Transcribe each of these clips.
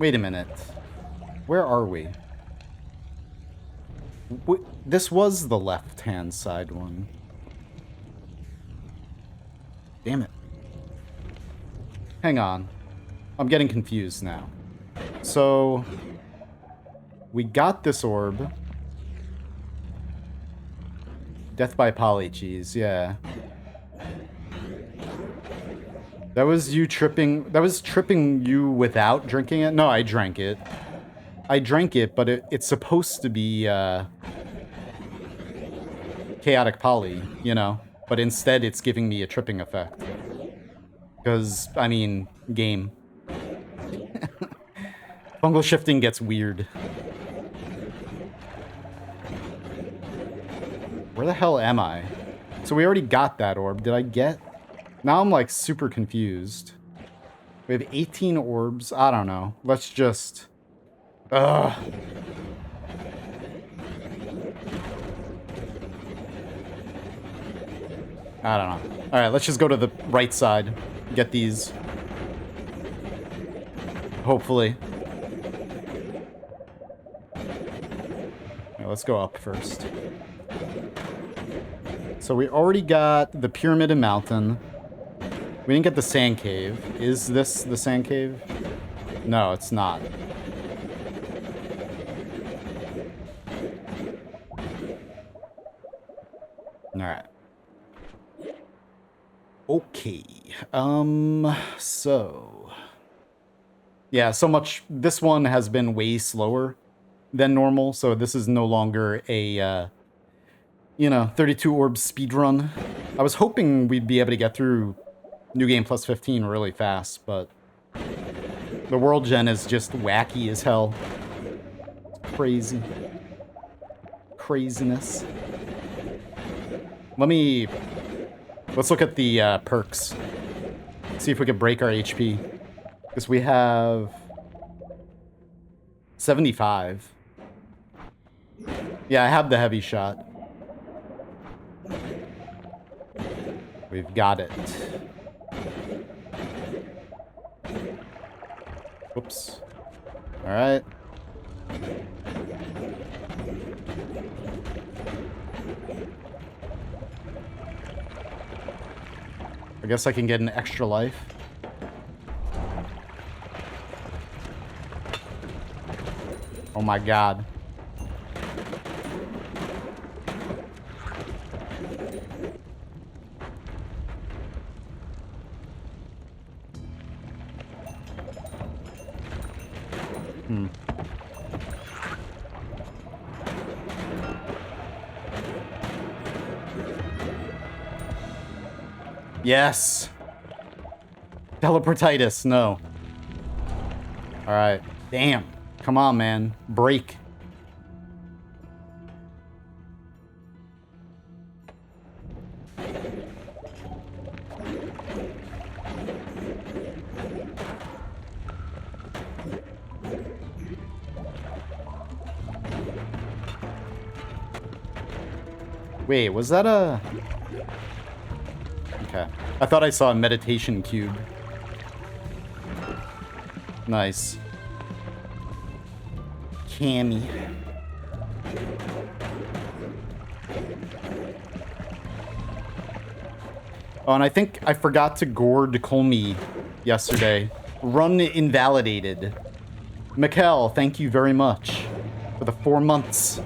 Wait a minute. Where are we? This was the left-hand side one. Damn it. Hang on. I'm getting confused now. So, we got this orb. Death by polycheese, yeah. That was you tripping... That was tripping you without drinking it? No, I drank it. I drank it, but it's supposed to be, chaotic poly, you know? But instead, it's giving me a tripping effect. Because, I mean, game. Fungal shifting gets weird. Where the hell am I? So we already got that orb. Did I get... Now I'm, like, super confused. We have 18 orbs. I don't know. Let's just... Ugh. I don't know. Alright, let's just go to the right side. Get these. Hopefully. Right, let's go up first. So we already got the pyramid and mountain. We didn't get the sand cave. Is this the sand cave? No, it's not. Alright. Okay. So... Yeah, so much... This one has been way slower than normal, so this is no longer a, you know, 32 orbs speedrun. I was hoping we'd be able to get through New Game Plus 15 really fast, but... The world gen is just wacky as hell. It's crazy. Craziness. Let's look at the perks. See if we can break our HP. Because we have 75. Yeah, I have the heavy shot. We've got it. Whoops. Alright. I guess I can get an extra life. Oh my god. Yes. Teleportitis, no. Alright. Damn. Come on, man. Break. Wait, was that a... Okay. I thought I saw a meditation cube. Nice. Cammy. Oh, and I think I forgot to gourd Colmy yesterday. Run invalidated. Mikkel, thank you very much for the 4 months.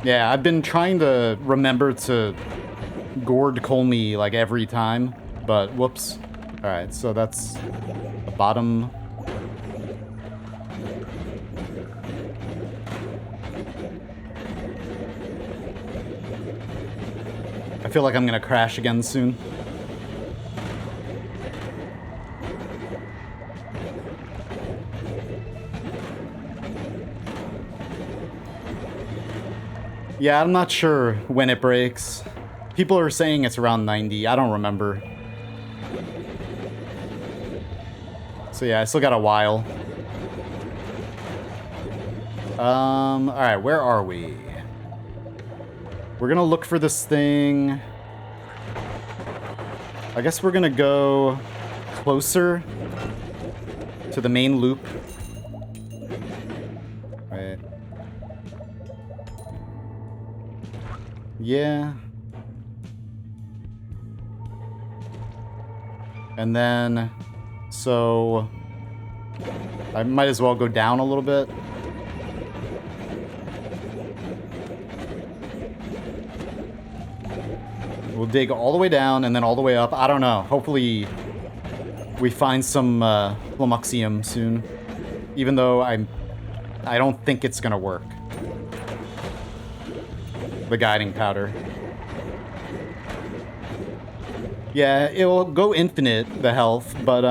Yeah, I've been trying to remember to gourd Colmy like every time, but whoops. Alright, so that's the bottom. I feel like I'm gonna crash again soon. Yeah, I'm not sure when it breaks. People are saying it's around 90. I don't remember. So yeah, I still got a while. Alright, where are we? We're gonna look for this thing. I guess we're gonna go closer to the main loop. Wait. Yeah. And then, so I might as well go down a little bit. We'll dig all the way down and then all the way up. I don't know. Hopefully we find some Flumuxium soon. Even though I don't think it's gonna work. The guiding powder. Yeah, it will go infinite, the health, but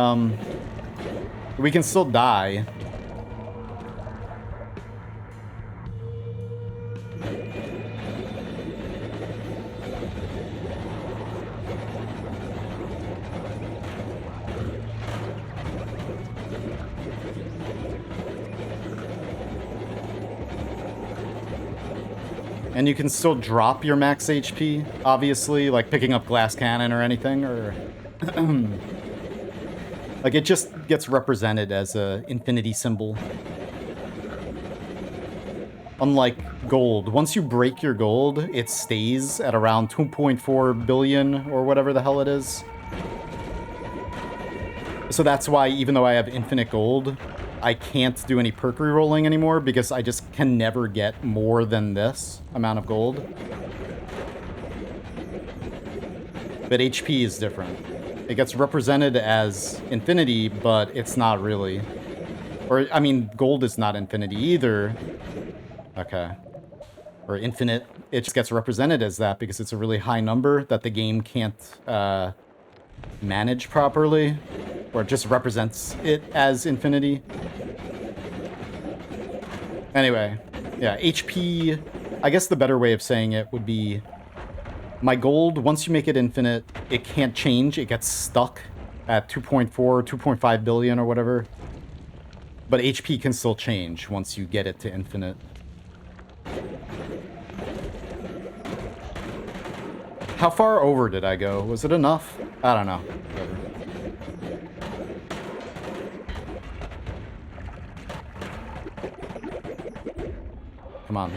we can still die. And you can still drop your max HP, obviously, like picking up glass cannon or anything, or... like, it just gets represented as a infinity symbol. Unlike gold. Once you break your gold, it stays at around 2.4 billion, or whatever the hell it is. So that's why, even though I have infinite gold, I can't do any perk rerolling anymore because I just can never get more than this amount of gold. But HP is different. It gets represented as infinity, but it's not really. Or, I mean, gold is not infinity either. Okay. Or infinite. It just gets represented as that because it's a really high number that the game can't manage properly. Or it just represents it as infinity. Anyway, yeah, HP, I guess the better way of saying it would be my gold, once you make it infinite, it can't change. It gets stuck at 2.4, 2.5 billion or whatever. But HP can still change once you get it to infinite. How far over did I go? Was it enough? I don't know. Whatever. Come on.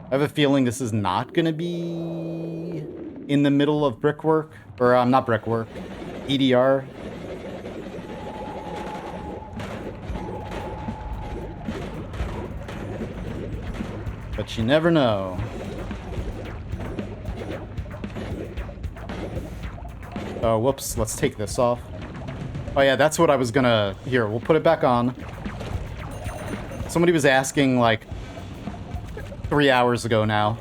I have a feeling this is not going to be in the middle of brickwork. Or, not brickwork. EDR. But you never know. Oh, whoops. Let's take this off. Oh, yeah, that's what I was gonna... Here, we'll put it back on. Somebody was asking, like, 3 hours ago now,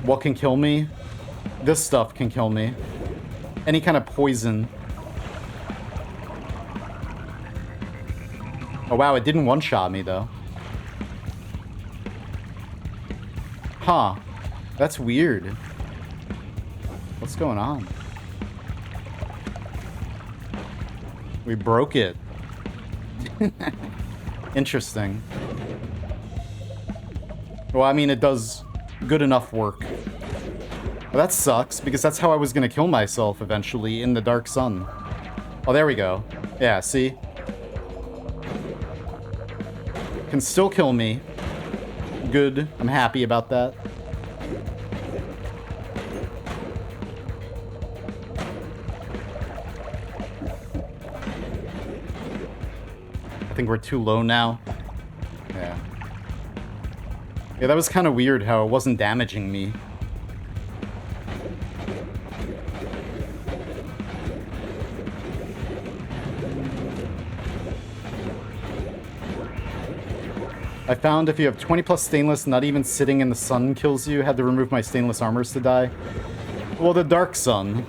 what can kill me? This stuff can kill me. Any kind of poison. Oh, wow, it didn't one-shot me, though. Huh. That's weird. What's going on? We broke it. Interesting. Well, I mean, it does good enough work. Well, that sucks, because that's how I was gonna kill myself eventually, in the dark sun. Oh, there we go. Yeah, see? Can still kill me. Good. I'm happy about that. I think we're too low now. Yeah. Yeah, that was kind of weird how it wasn't damaging me. I found if you have 20 plus stainless, not even sitting in the sun kills you. Had to remove my stainless armors to die. Well, the dark sun.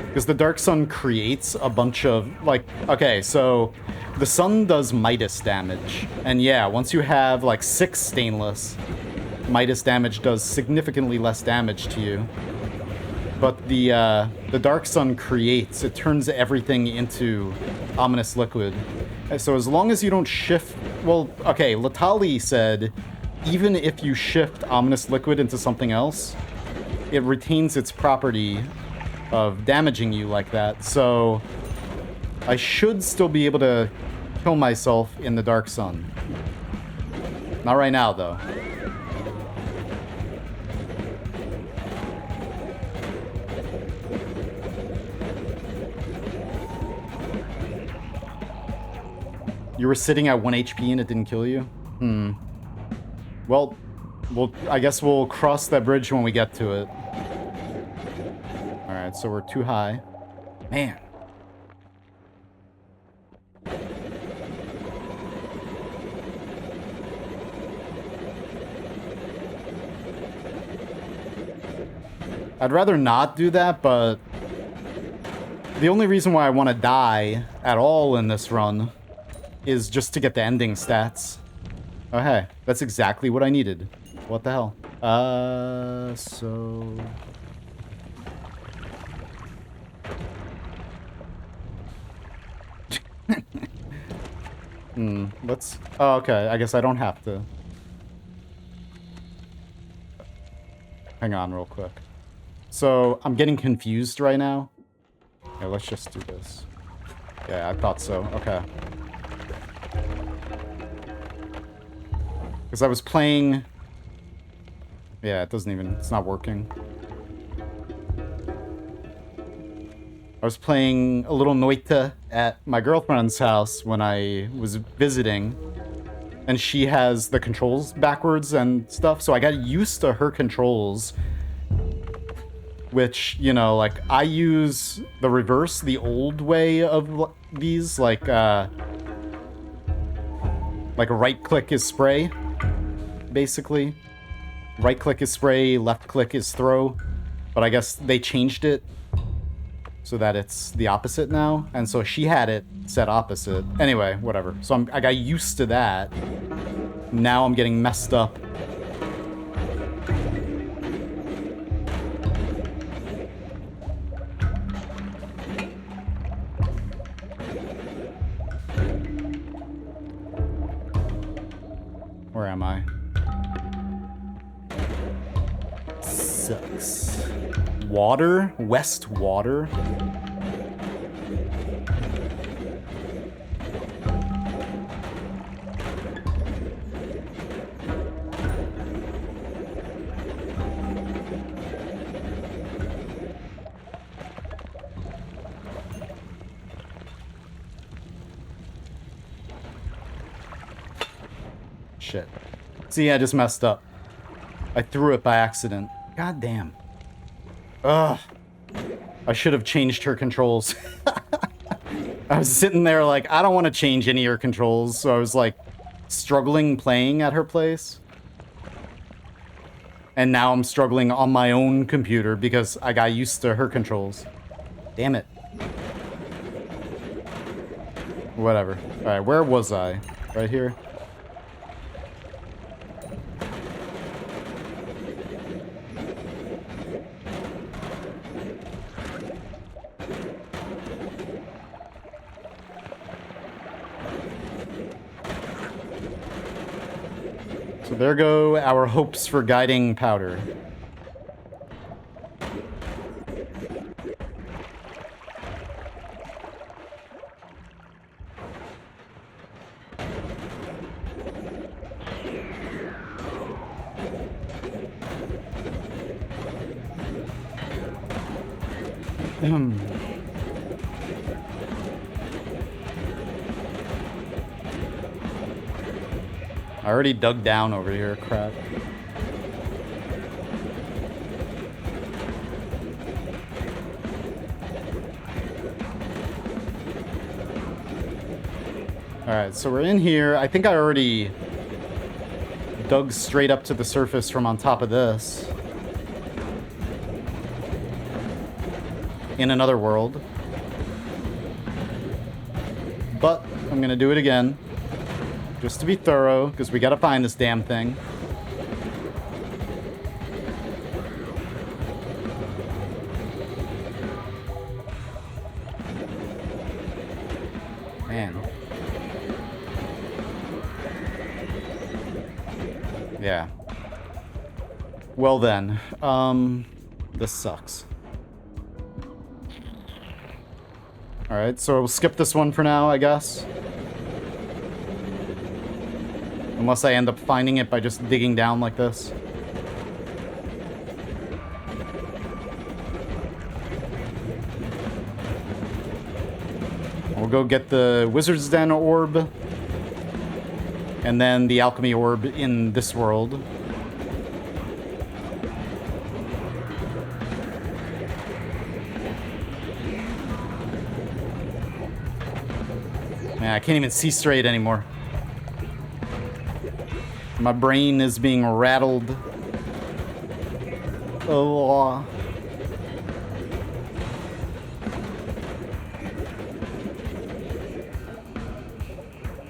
Because the dark sun creates a bunch of, like, okay, so the sun does Midas damage. And yeah, once you have, like, 6 stainless, Midas damage does significantly less damage to you. But the dark sun creates, it turns everything into ominous liquid. So as long as you don't shift... Well, okay, Latali said, even if you shift ominous liquid into something else, it retains its property of damaging you like that, so I should still be able to kill myself in the Dark Sun. Not right now, though. You were sitting at 1 HP and it didn't kill you? Well, I guess we'll cross that bridge when we get to it. Alright, so we're too high. Man. I'd rather not do that, but the only reason why I want to die at all in this run is just to get the ending stats. Oh, hey, that's exactly what I needed. What the hell? So... let's... Oh, okay, I guess I don't have to. Hang on real quick. So, I'm getting confused right now. Yeah, let's just do this. Yeah, I thought so. Okay. Because I was playing... Yeah, it doesn't even... It's not working. I was playing a little Noita at my girlfriend's house when I was visiting. And she has the controls backwards and stuff, so I got used to her controls. Which, you know, like, I use the reverse, the old way of these, like right-click is spray, basically. Right-click is spray, left-click is throw. But I guess they changed it so that it's the opposite now. And so she had it set opposite. Anyway, whatever. So I got used to that. Now I'm getting messed up. Where am I? Sucks. Water? West water? Shit. See, I just messed up. I threw it by accident. God damn. Ugh. I should have changed her controls. I was sitting there like, I don't want to change any of her controls, so I was like, struggling playing at her place. And now I'm struggling on my own computer because I got used to her controls. Damn it. Whatever. Alright, where was I? Right here? So there go our hopes for guiding powder. I already dug down over here, crap. Alright, so we're in here. I think I already dug straight up to the surface from on top of this. In another world. But I'm gonna do it again. Just to be thorough, because we gotta find this damn thing. Man. Yeah. Well then, This sucks. Alright, so we'll skip this one for now, I guess. Unless I end up finding it by just digging down like this. We'll go get the Wizard's Den orb. And then the alchemy orb in this world. Man, I can't even see straight anymore. My brain is being rattled. Oh.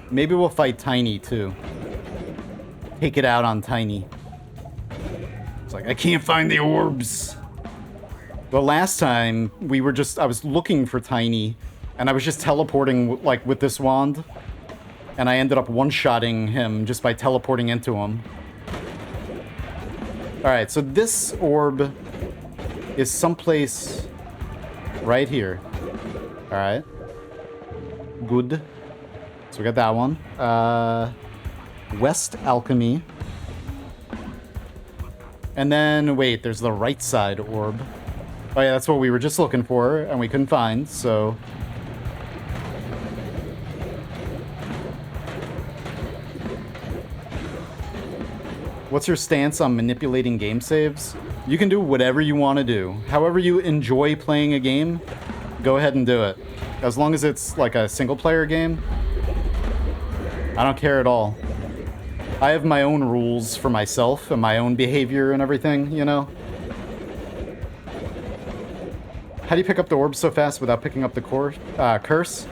Maybe we'll fight Tiny, too. Take it out on Tiny. It's like, I can't find the orbs. The last time, I was looking for Tiny, and I was just teleporting, like, with this wand. And I ended up one-shotting him just by teleporting into him. Alright, so this orb is someplace right here. Alright. Good. So we got that one. West Alchemy. And then, wait, there's the right side orb. Oh yeah, that's what we were just looking for, and we couldn't find, so... What's your stance on manipulating game saves? You can do whatever you want to do. However you enjoy playing a game, go ahead and do it. As long as it's like a single-player game, I don't care at all. I have my own rules for myself and my own behavior and everything, you know? How do you pick up the orb so fast without picking up the curse?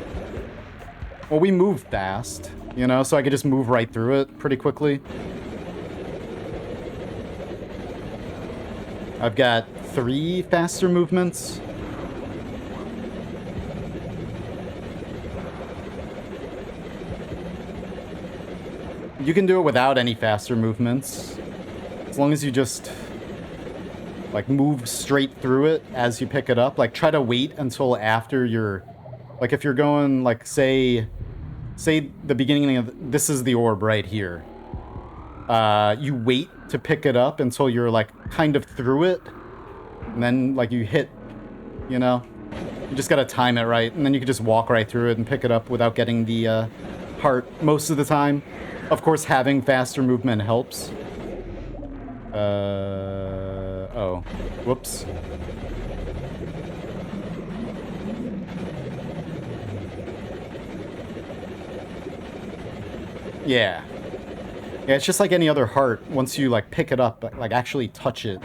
Well, we move fast, you know, so I could just move right through it pretty quickly. I've got 3 faster movements. You can do it without any faster movements. As long as you just, like, move straight through it as you pick it up. Like, try to wait until after you're... Like, if you're going, like, say the beginning of... This is the orb right here. You wait to pick it up until you're, like, kind of through it. And then, like, you hit, you know? You just gotta time it right. And then you can just walk right through it and pick it up without getting the heart most of the time. Of course, having faster movement helps. Oh. Whoops. Yeah. Yeah, it's just like any other heart. Once you, like, pick it up, like, actually touch it.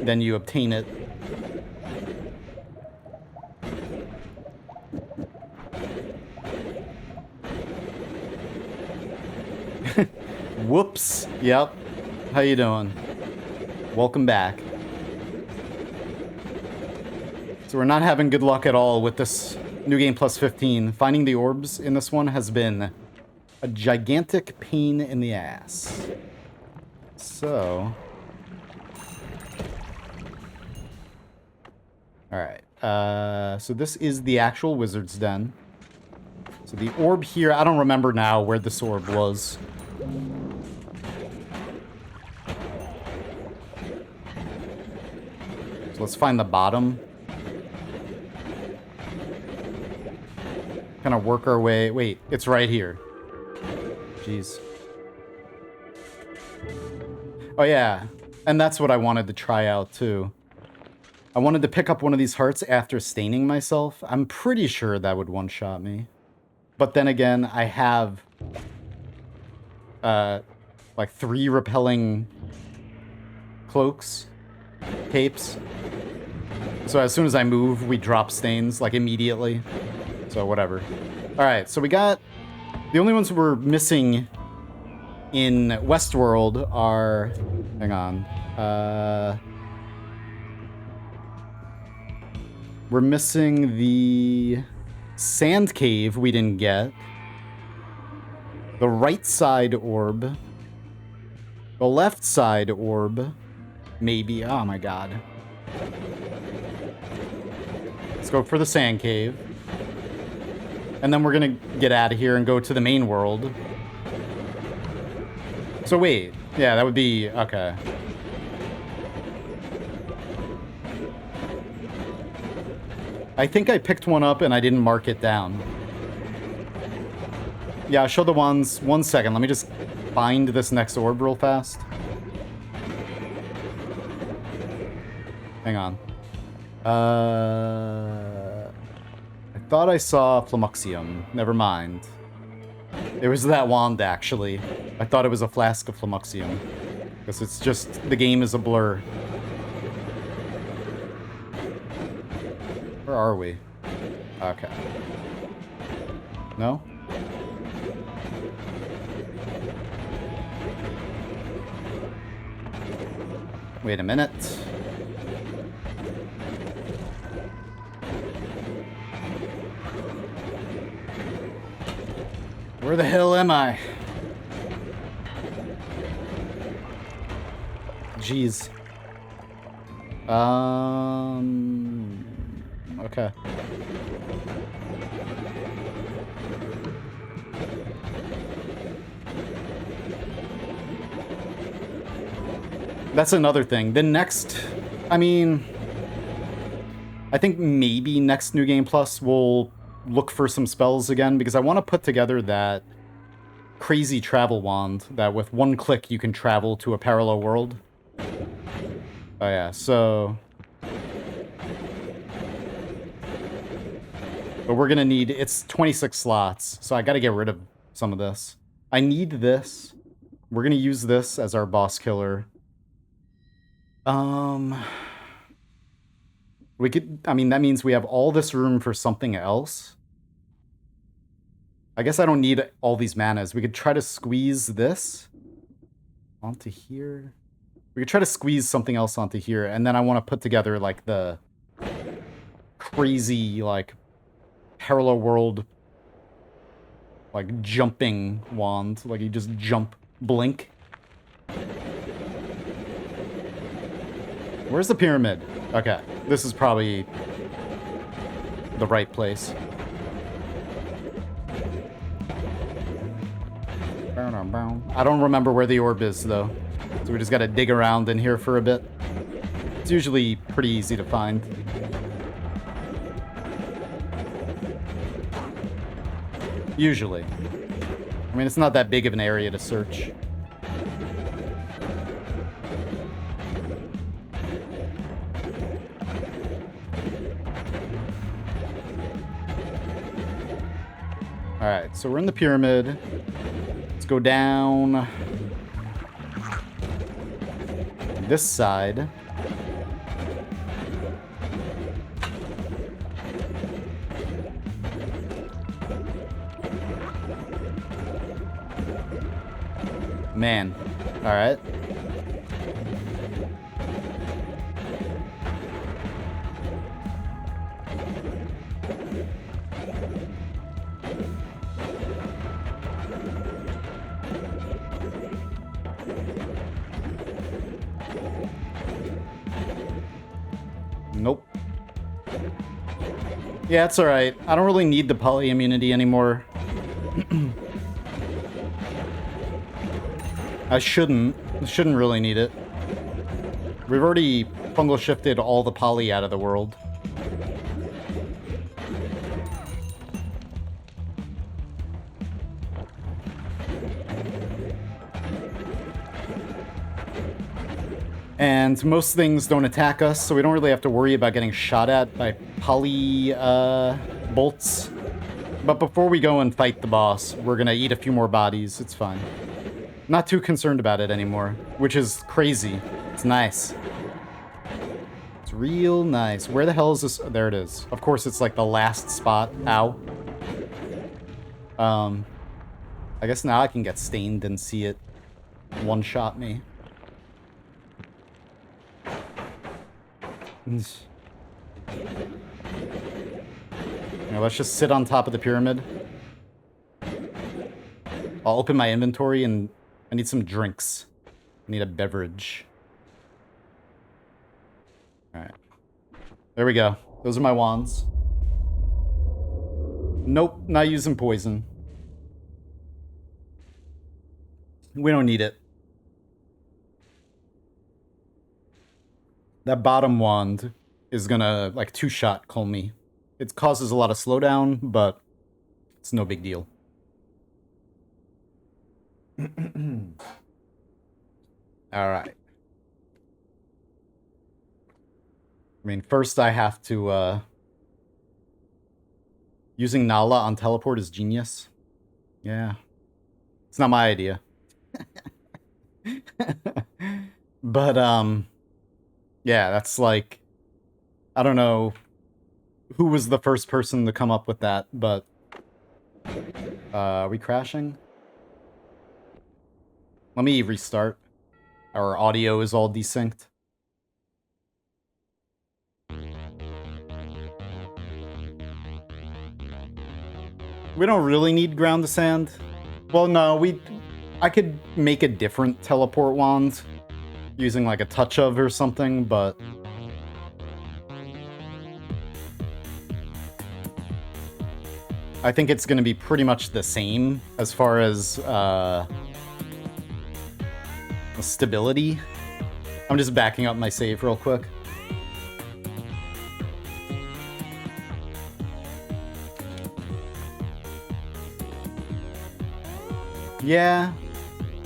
Then you obtain it. Whoops. Yep. How you doing? Welcome back. So we're not having good luck at all with this New Game Plus 15. Finding the orbs in this one has been a gigantic pain in the ass. So... Alright. So this is the actual Wizard's Den. So the orb here, I don't remember now where this orb was. So let's find the bottom. Kind of work our way... Wait, it's right here. Jeez. Oh yeah, and that's what I wanted to try out too. I wanted to pick up one of these hearts after staining myself. I'm pretty sure that would one-shot me. But then again, I have... like 3 repelling... cloaks. Capes. So as soon as I move, we drop stains, like, immediately. So, whatever. Alright, so we got... The only ones we're missing in Westworld are... Hang on. We're missing the sand cave we didn't get. The right side orb. The left side orb, maybe. Oh my god. Let's go for the sand cave. And then we're gonna get out of here and go to the main world. So wait. Yeah, that would be... Okay. I think I picked one up and I didn't mark it down. Yeah, I'll show the ones. 1 second. Let me just find this next orb real fast. Hang on. I thought I saw Flamuxium. Never mind. It was that wand, actually. I thought it was a flask of Flamuxium. Because it's just... The game is a blur. Where are we? Okay. No? Wait a minute. Where the hell am I? Jeez. Okay. That's another thing. The next... I mean... I think maybe next New Game Plus we'll look for some spells again, because I want to put together that crazy travel wand that with one click you can travel to a parallel world. Oh yeah, so... But we're gonna need... It's 26 slots, so I gotta get rid of some of this. I need this. We're gonna use this as our boss killer. We could... I mean, that means we have all this room for something else. I guess I don't need all these manas. We could try to squeeze this onto here. We could try to squeeze something else onto here, and then I want to put together, like, the crazy, like, parallel world, like, jumping wand. Like, you just jump, blink. Where's the pyramid? Okay, this is probably the right place. I don't remember where the orb is, though. So we just gotta dig around in here for a bit. It's usually pretty easy to find. Usually. I mean, it's not that big of an area to search. Alright, so we're in the pyramid. Let's go down this side. Man. Alright. Nope. Yeah, it's alright. I don't really need the poly immunity anymore. I shouldn't really need it. We've already fungal shifted all the poly out of the world. And most things don't attack us, so we don't really have to worry about getting shot at by poly bolts. But before we go and fight the boss, we're gonna eat a few more bodies. It's fine. Not too concerned about it anymore, which is crazy. It's nice. It's real nice. Where the hell is this? There it is. Of course, it's like the last spot. Ow. I guess now I can get stained and see it one-shot me. Now let's just sit on top of the pyramid. I'll open my inventory and I need some drinks. Need a beverage. Alright. There we go. Those are my wands. Nope, not using poison. We don't need it. That bottom wand is gonna, like, two-shot kill me. It causes a lot of slowdown, but it's no big deal. Alright. I mean, first I have to, using Nala on teleport is genius. Yeah. It's not my idea. But, yeah, that's like... I don't know who was the first person to come up with that, but... are we crashing? Let me restart. Our audio is all desynced. We don't really need ground to sand. Well, no, I could make a different teleport wand using like a touch of or something, but... I think it's going to be pretty much the same as far as stability. I'm just backing up my save real quick. Yeah.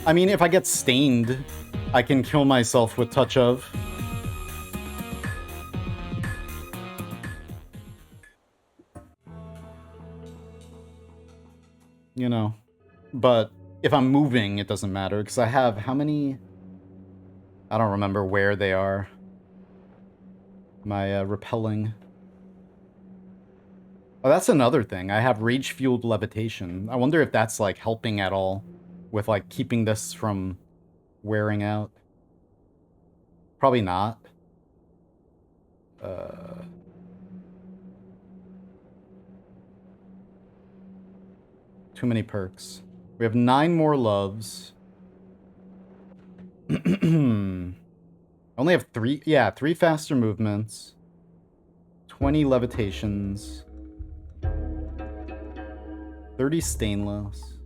I mean, if I get stained, I can kill myself with touch of. You know. But if I'm moving, it doesn't matter, because I have how many... I don't remember where they are. My repelling. Oh, that's another thing. I have rage-fueled levitation. I wonder if that's, like, helping at all with, like, keeping this from wearing out. Probably not. Too many perks. We have 9 more loves. Only have 3... Yeah, 3 faster movements. 20 levitations. 30 stainless.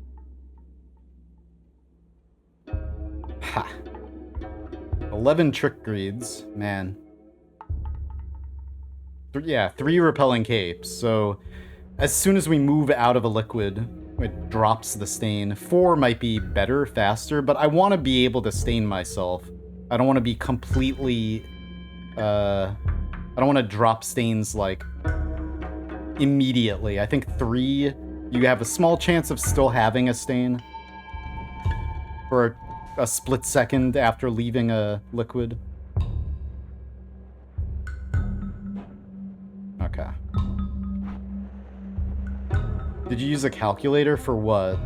Ha! 11 trick greeds. Man. Yeah, 3 repelling capes. So, as soon as we move out of a liquid, it drops the stain. 4 might be better, faster, but I want to be able to stain myself. I don't want to be completely... I don't want to drop stains, like, immediately. I think 3, you have a small chance of still having a stain for a split second after leaving a liquid. Okay. Did you use a calculator for what?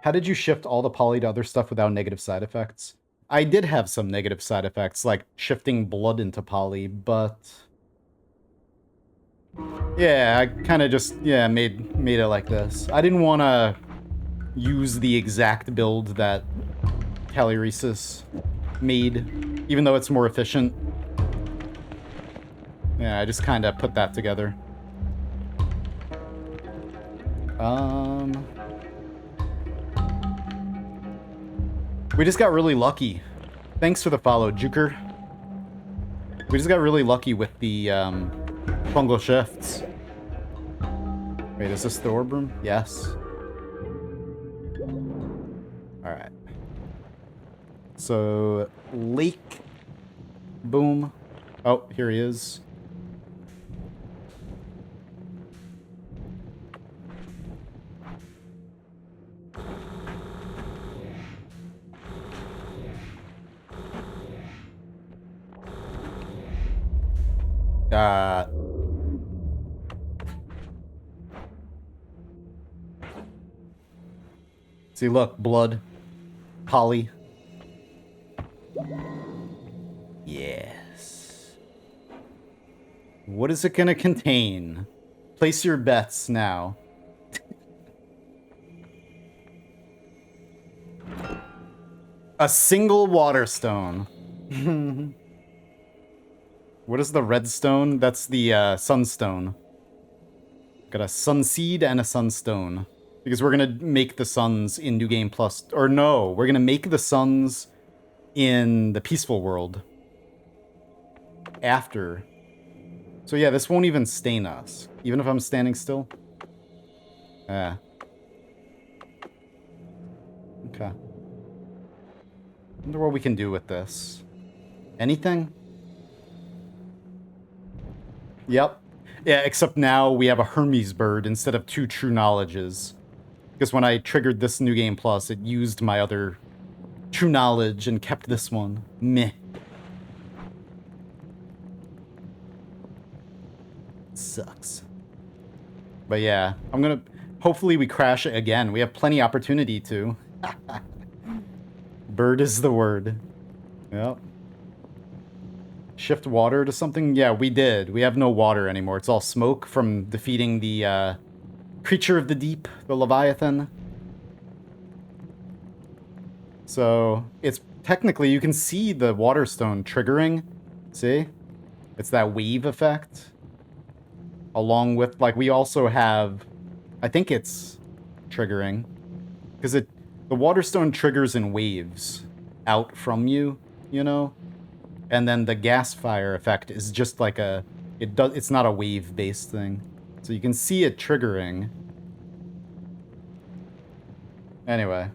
How did you shift all the poly to other stuff without negative side effects? I did have some negative side effects, like shifting blood into poly, but... yeah, I kind of just, yeah, made it like this. I didn't want to use the exact build that Calyresis made, even though it's more efficient. Yeah, I just kind of put that together. We just got really lucky. Thanks for the follow, Juker. We just got really lucky with the fungal shifts. Wait, is this the orb room? Yes. Alright. So, lake. Boom. Oh, here he is. See, look, blood, poly. Yes. What is it gonna contain? Place your bets now. A single water stone. What is the red stone? That's the sunstone. Got a sunseed and a sunstone. Because we're gonna make the suns in New Game Plus. Or no, we're gonna make the suns in the peaceful world. After. So yeah, this won't even stain us. Even if I'm standing still. Ah. Okay. Wonder what we can do with this. Anything? Yep. Yeah, except now we have a Hermes bird instead of 2 true knowledges. Because when I triggered this New Game Plus, it used my other true knowledge and kept this one. Meh. Sucks. But yeah, I'm gonna... Hopefully we crash it again. We have plenty opportunity to. Bird is the word. Yep. Shift water to something? Yeah, we did. We have no water anymore. It's all smoke from defeating the creature of the deep, the Leviathan. So, it's technically, you can see the water stone triggering. See? It's that wave effect. Along with, like, we also have... I think it's triggering. Because the water stone triggers in waves out from you, you know? And then the gas fire effect is just like a... It's not a wave-based thing. So you can see it triggering. Anyway.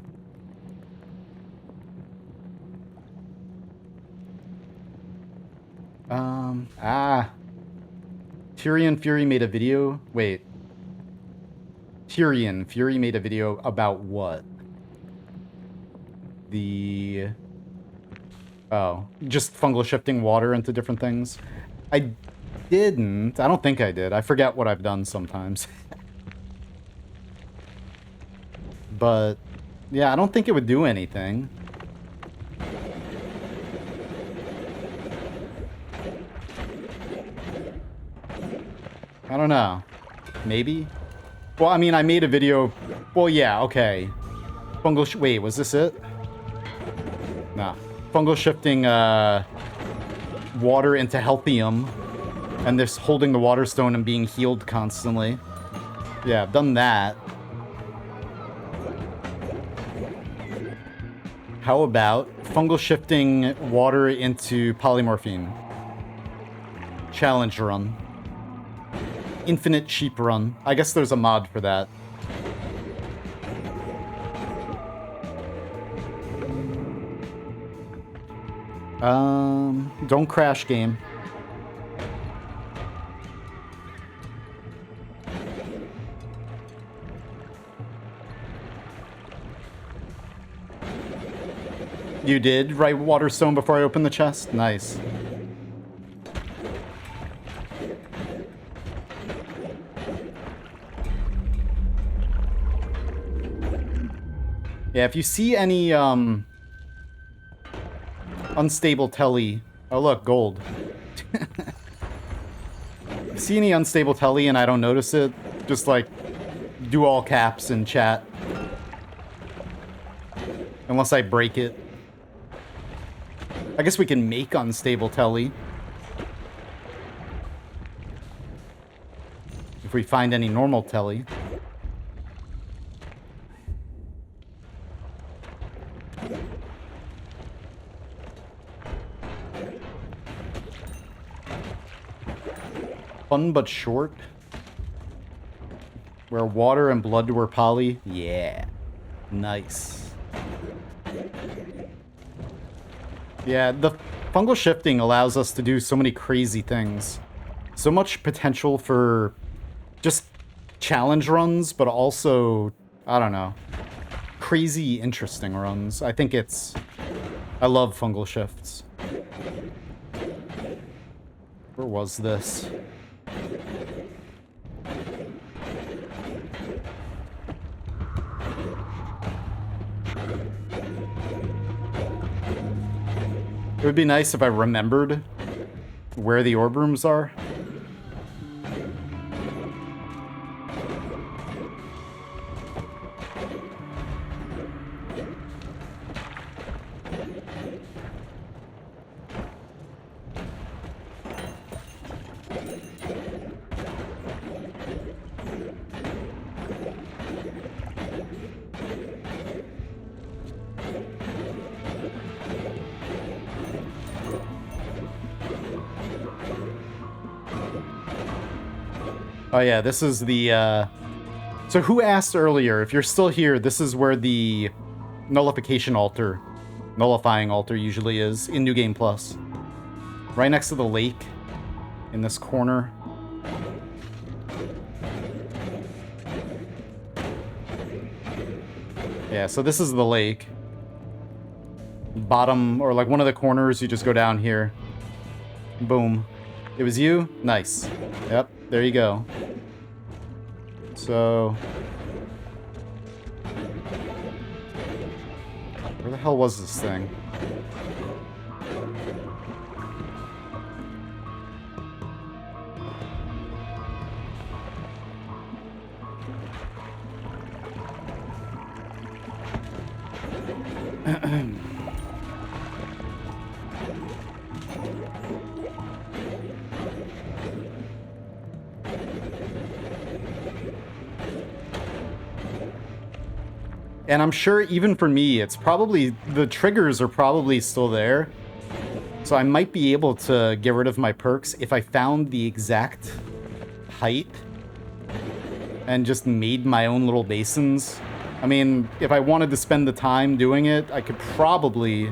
Tyrion Fury made a video. Wait. Tyrion Fury made a video about what? The... Oh, just fungal shifting water into different things. I didn't. I don't think I did. I forget what I've done sometimes. But, yeah, I don't think it would do anything. I don't know. Maybe? Well, I mean, I made a video... Well, yeah, okay. Wait, was this it? Nah. Fungal shifting water into healthium. And this holding the water stone and being healed constantly. Yeah, I've done that. How about fungal shifting water into polymorphine? Challenge run. Infinite sheep run. I guess there's a mod for that. Don't crash game. You did write Waterstone before I opened the chest? Nice. Yeah, if you see any, unstable telly... Oh, look, gold. If you see any unstable telly and I don't notice it, just, like, do all caps in chat. Unless I break it. I guess we can make unstable telly. If we find any normal telly. Fun but short. Where water and blood were poly. Yeah. Nice. Yeah, the fungal shifting allows us to do so many crazy things. So much potential for just challenge runs, but also, I don't know, crazy interesting runs. I think it's... I love fungal shifts. Where was this? It would be nice if I remembered where the orb rooms are. Oh yeah, this is the, So who asked earlier? If you're still here, this is where the nullifying altar usually is in New Game Plus. Right next to the lake, in this corner. Yeah, so this is the lake. Bottom, or like one of the corners, you just go down here. Boom. It was you? Nice. Yep, there you go. So... where the hell was this thing? And I'm sure even for me, it's probably, the triggers are probably still there. So I might be able to get rid of my perks if I found the exact height and just made my own little basins. I mean, if I wanted to spend the time doing it, I could probably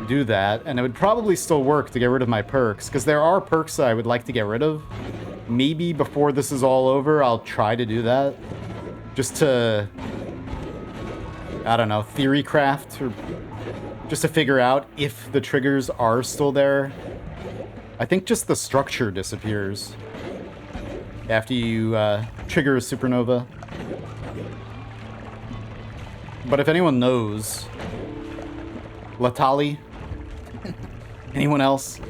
do that, and it would probably still work to get rid of my perks, because there are perks that I would like to get rid of. Maybe before this is all over, I'll try to do that. Just to... I don't know, theory craft, or just to figure out if the triggers are still there. I think just the structure disappears after you trigger a supernova. But if anyone knows, Latali, anyone else?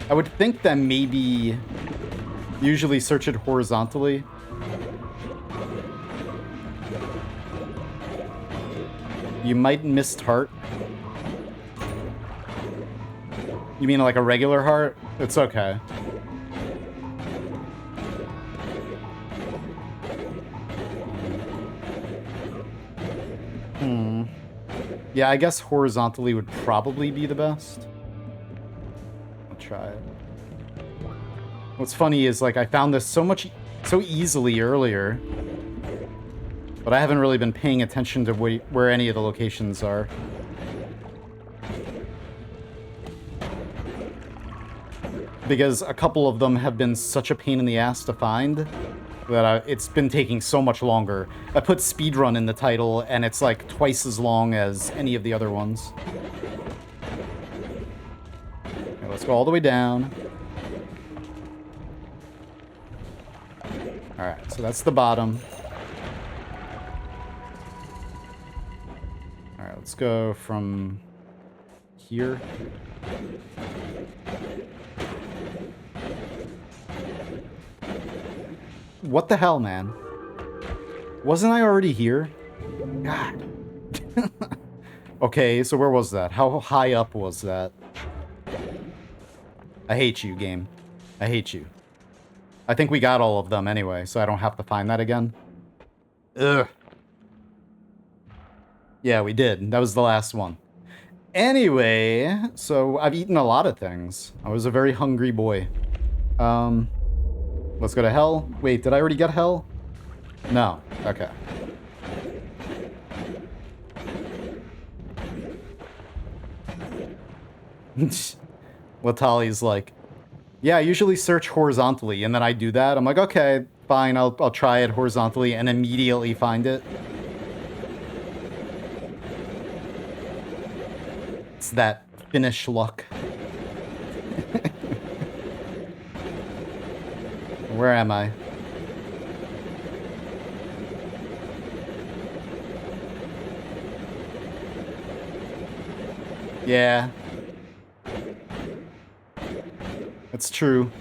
I would think that maybe usually search it horizontally. You might miss heart. You mean like a regular heart? It's okay. Yeah, I guess horizontally would probably be the best. I'll try it. What's funny is, like, I found this so easily earlier, but I haven't really been paying attention to where any of the locations are. Because a couple of them have been such a pain in the ass to find that it's been taking so much longer. I put speedrun in the title, and it's like twice as long as any of the other ones. Okay, let's go all the way down. Alright, so that's the bottom. Alright, let's go from here. What the hell, man? Wasn't I already here? God. Okay, so where was that? How high up was that? I hate you, game. I hate you. I think we got all of them anyway, so I don't have to find that again. Ugh. Yeah, we did. That was the last one. Anyway, so I've eaten a lot of things. I was a very hungry boy. Let's go to hell. Wait, did I already get hell? No. Okay. Latali's like, yeah, I usually search horizontally, and then I do that. I'm like, okay, fine, I'll try it horizontally and immediately find it. It's that Finnish luck. Where am I? Yeah. That's true.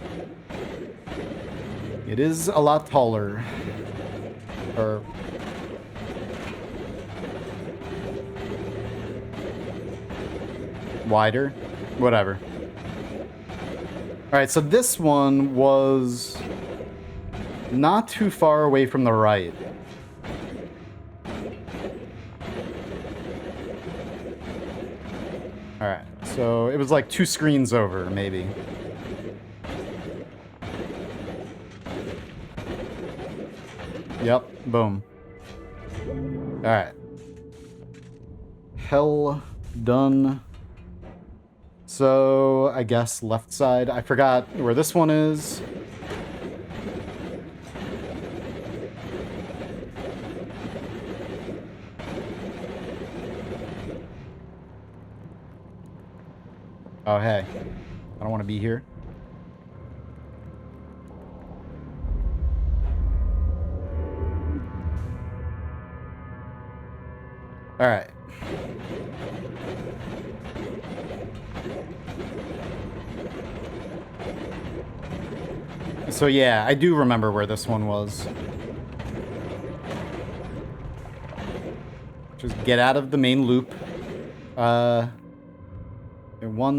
It is a lot taller. Or... wider. Whatever. Alright, so this one was not too far away from the right. Alright, so it was like 2 screens over, maybe. Yep, boom. Alright. Hell done. So, I guess left side. I forgot where this one is. Oh, hey. I don't want to be here. All right. So yeah, I do remember where this one was. Just get out of the main loop. 1,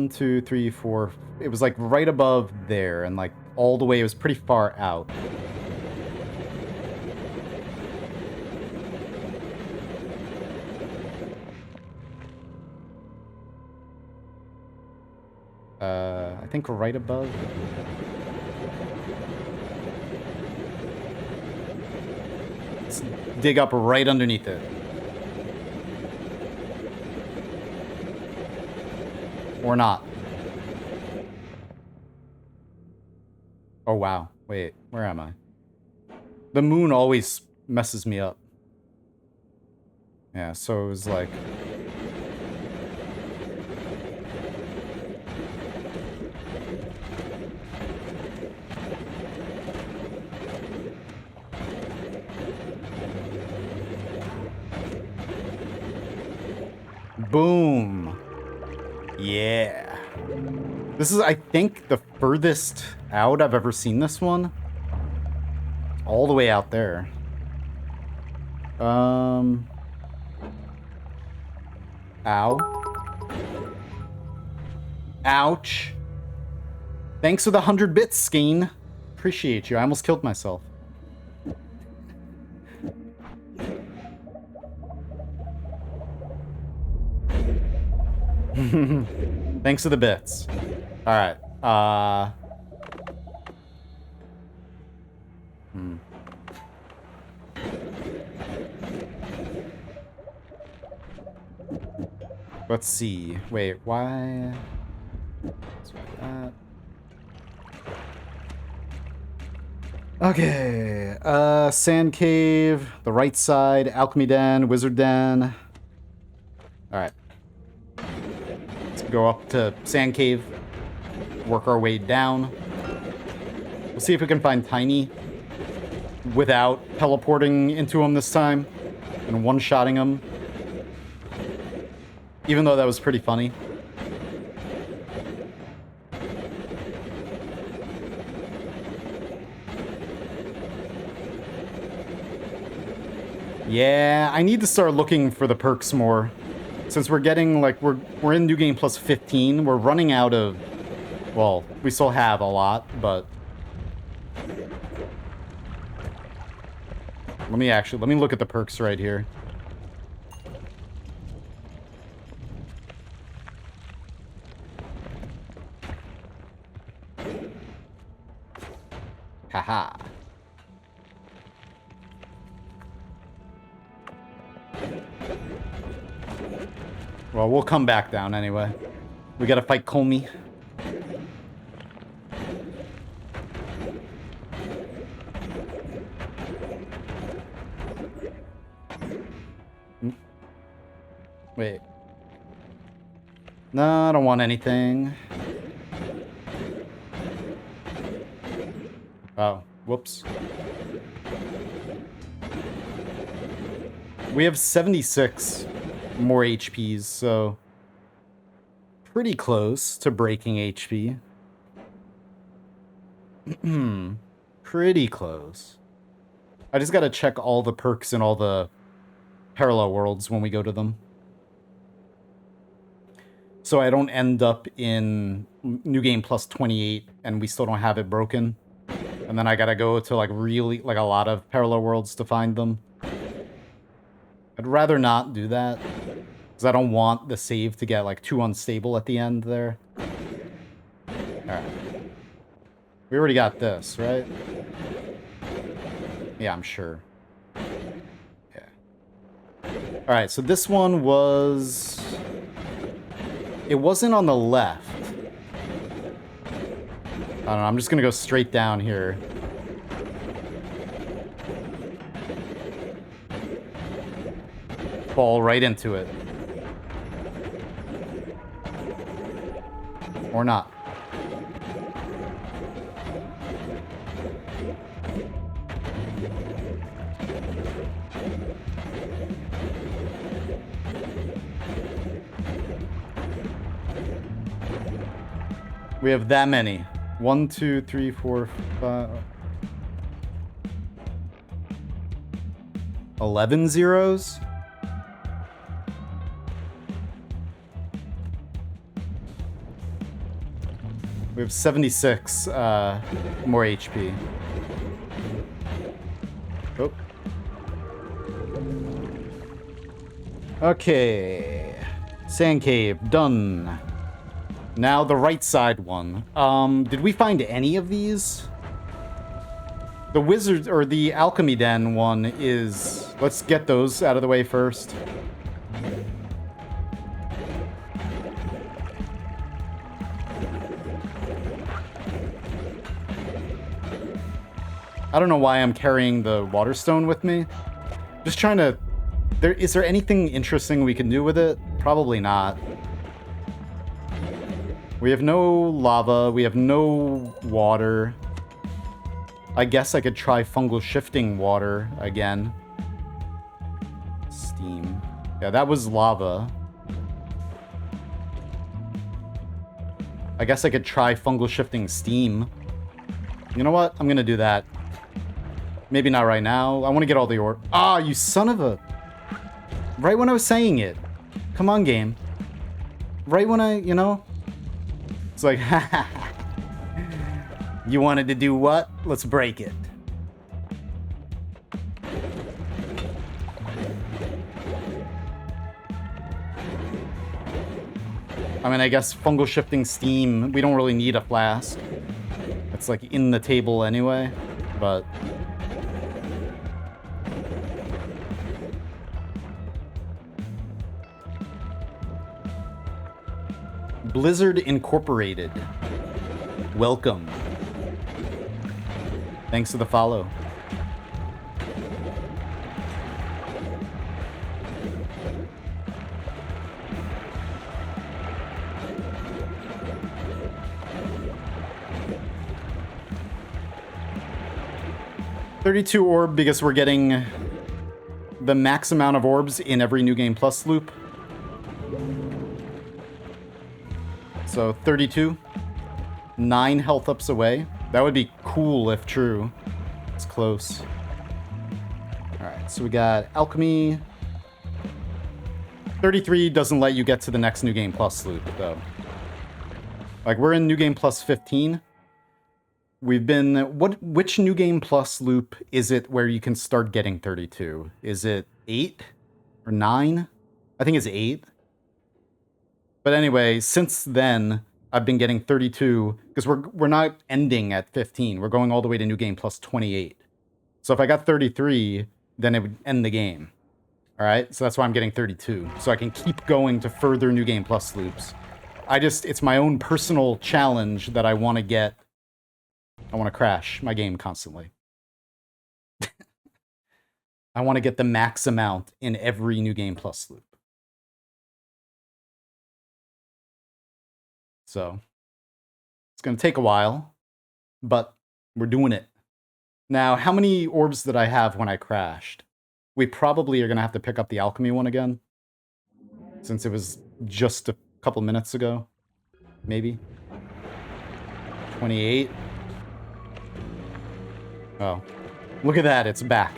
2, 3, 4. It was like right above there, and like all the way. It was pretty far out. I think right above. Let's dig up right underneath it. Or not. Oh, wow. Wait, where am I? The moon always messes me up. Yeah, so it was like... Boom. Yeah. This is, I think, the furthest out I've ever seen this one. All the way out there. Ow. Ouch. Thanks for the 100 bits, Skeen. Appreciate you. I almost killed myself. Thanks for the bits. Alright. Let's see. Wait, why? Let's do that. Okay. Sand Cave, the right side, Alchemy Den, Wizard Den. Alright. Let's go up to Sand Cave. Work our way down. We'll see if we can find Tiny without teleporting into him this time and one-shotting him. Even though that was pretty funny. Yeah, I need to start looking for the perks more. Since we're getting, like, we're in New Game Plus 15, we're running out of... Well, we still have a lot, but... Let me look at the perks right here. Haha. Well, we'll come back down anyway. We gotta fight Comey. Wait. No, I don't want anything. Oh, whoops. We have 76 more HPs, so pretty close to breaking HP. Pretty close. I just gotta check all the perks in all the parallel worlds when we go to them. So I don't end up in New Game Plus 28 and we still don't have it broken. And then I gotta go to like really, like a lot of parallel worlds to find them. I'd rather not do that. Because I don't want the save to get like too unstable at the end there. Alright. We already got this, right? Yeah, I'm sure. Yeah. Alright, so this one was... It wasn't on the left. I don't know, I'm just gonna go straight down here. Fall right into it. Or not. We have that many. 1, 2, 3, 4, 5... 11 zeros? We have 76 more HP. Oh. Okay. Sand cave, done. Now the right side one. Did we find any of these? The wizard or the alchemy den one is... Let's get those out of the way first. I don't know why I'm carrying the water stone with me. Just trying to... Is there anything interesting we can do with it? Probably not. We have no lava. We have no water. I guess I could try fungal shifting water again. Steam. Yeah, that was lava. I guess I could try fungal shifting steam. You know what? I'm gonna do that. Maybe not right now. I want to get all the ore. Ah, you son of a... Right when I was saying it. Come on, game. Right when I, you know... It's like, ha ha ha. You wanted to do what? Let's break it. I mean, I guess fungal shifting steam, we don't really need a flask. It's like in the table anyway, but... Blizzard Incorporated. Welcome. Thanks for the follow. $32 orb because we're getting the max amount of orbs in every New Game Plus loop. So 32. 9 health ups away. That would be cool if true. It's close. Alright, so we got alchemy. 33 doesn't let you get to the next New Game Plus loop, though. Like, we're in New Game Plus 15. We've been... Which New Game Plus loop is it where you can start getting 32? Is it 8? Or 9? I think it's 8. But anyway, since then, I've been getting 32, because we're not ending at 15. We're going all the way to New Game Plus 28. So if I got 33, then it would end the game. All right? So that's why I'm getting 32. So I can keep going to further New Game Plus loops. It's my own personal challenge that I want to get. I want to crash my game constantly. I want to get the max amount in every New Game Plus loop. So, it's going to take a while, but we're doing it. Now, how many orbs did I have when I crashed? We probably are going to have to pick up the alchemy one again, since it was just a couple minutes ago, maybe. 28. Oh, look at that, it's back.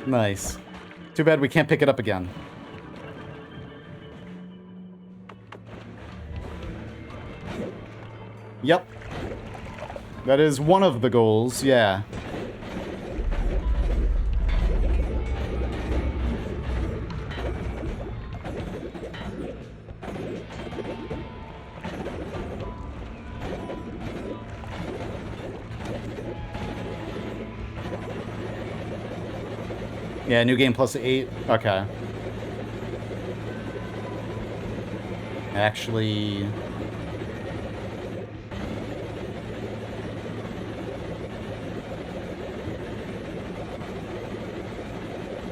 Nice. Too bad we can't pick it up again. Yep. That is one of the goals, yeah. Yeah, new game plus 8. Okay. Actually...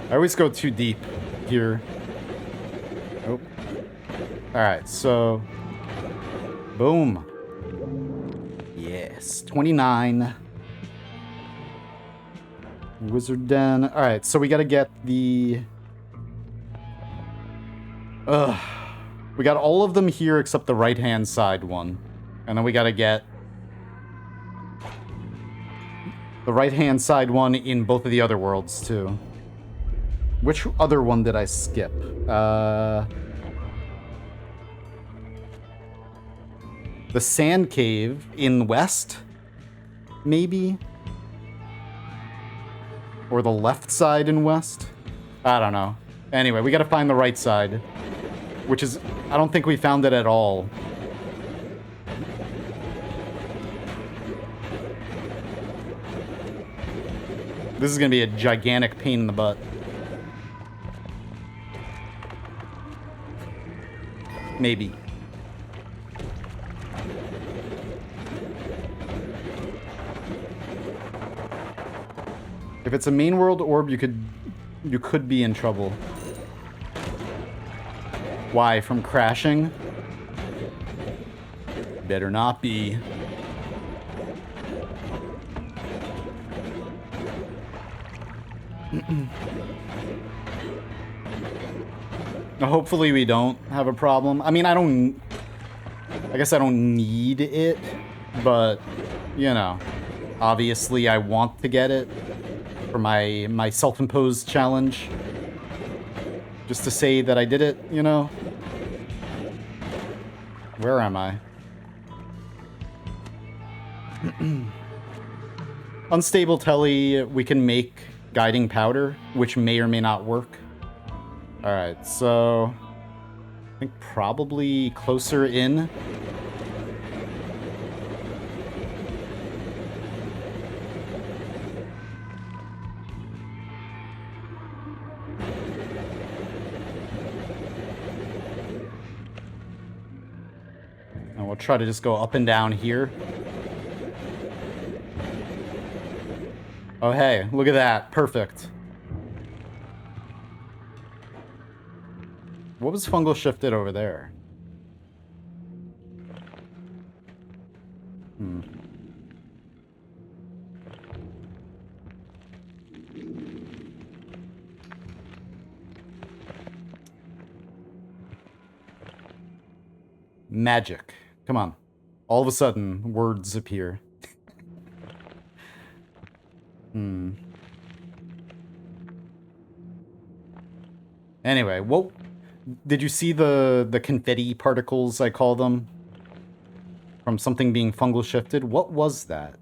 I always go too deep here. Oh. Alright, so... Boom. Yes. 29. Wizard Den. Alright, so we gotta get the... We got all of them here except the right-hand side one. And then we gotta get... the right-hand side one in both of the other worlds, too. Which other one did I skip? The Sand Cave in West? Maybe? Or the left side in West? I don't know. Anyway, we gotta find the right side. Which is... I don't think we found it at all. This is gonna be a gigantic pain in the butt. Maybe. If it's a main world orb, you could be in trouble. Why? From crashing? Better not be. Hopefully we don't have a problem. I mean, I guess I don't need it, but, you know, obviously I want to get it for my self-imposed challenge. Just to say that I did it, you know? Where am I? Unstable telly, we can make guiding powder, which may or may not work. Alright, so... I think probably closer in. And we'll try to just go up and down here. Oh hey, look at that. Perfect. What was fungal shifted over there? Magic. Come on. All of a sudden, words appear. Anyway, what... Did you see the confetti particles, I call them? From something being fungal shifted? What was that?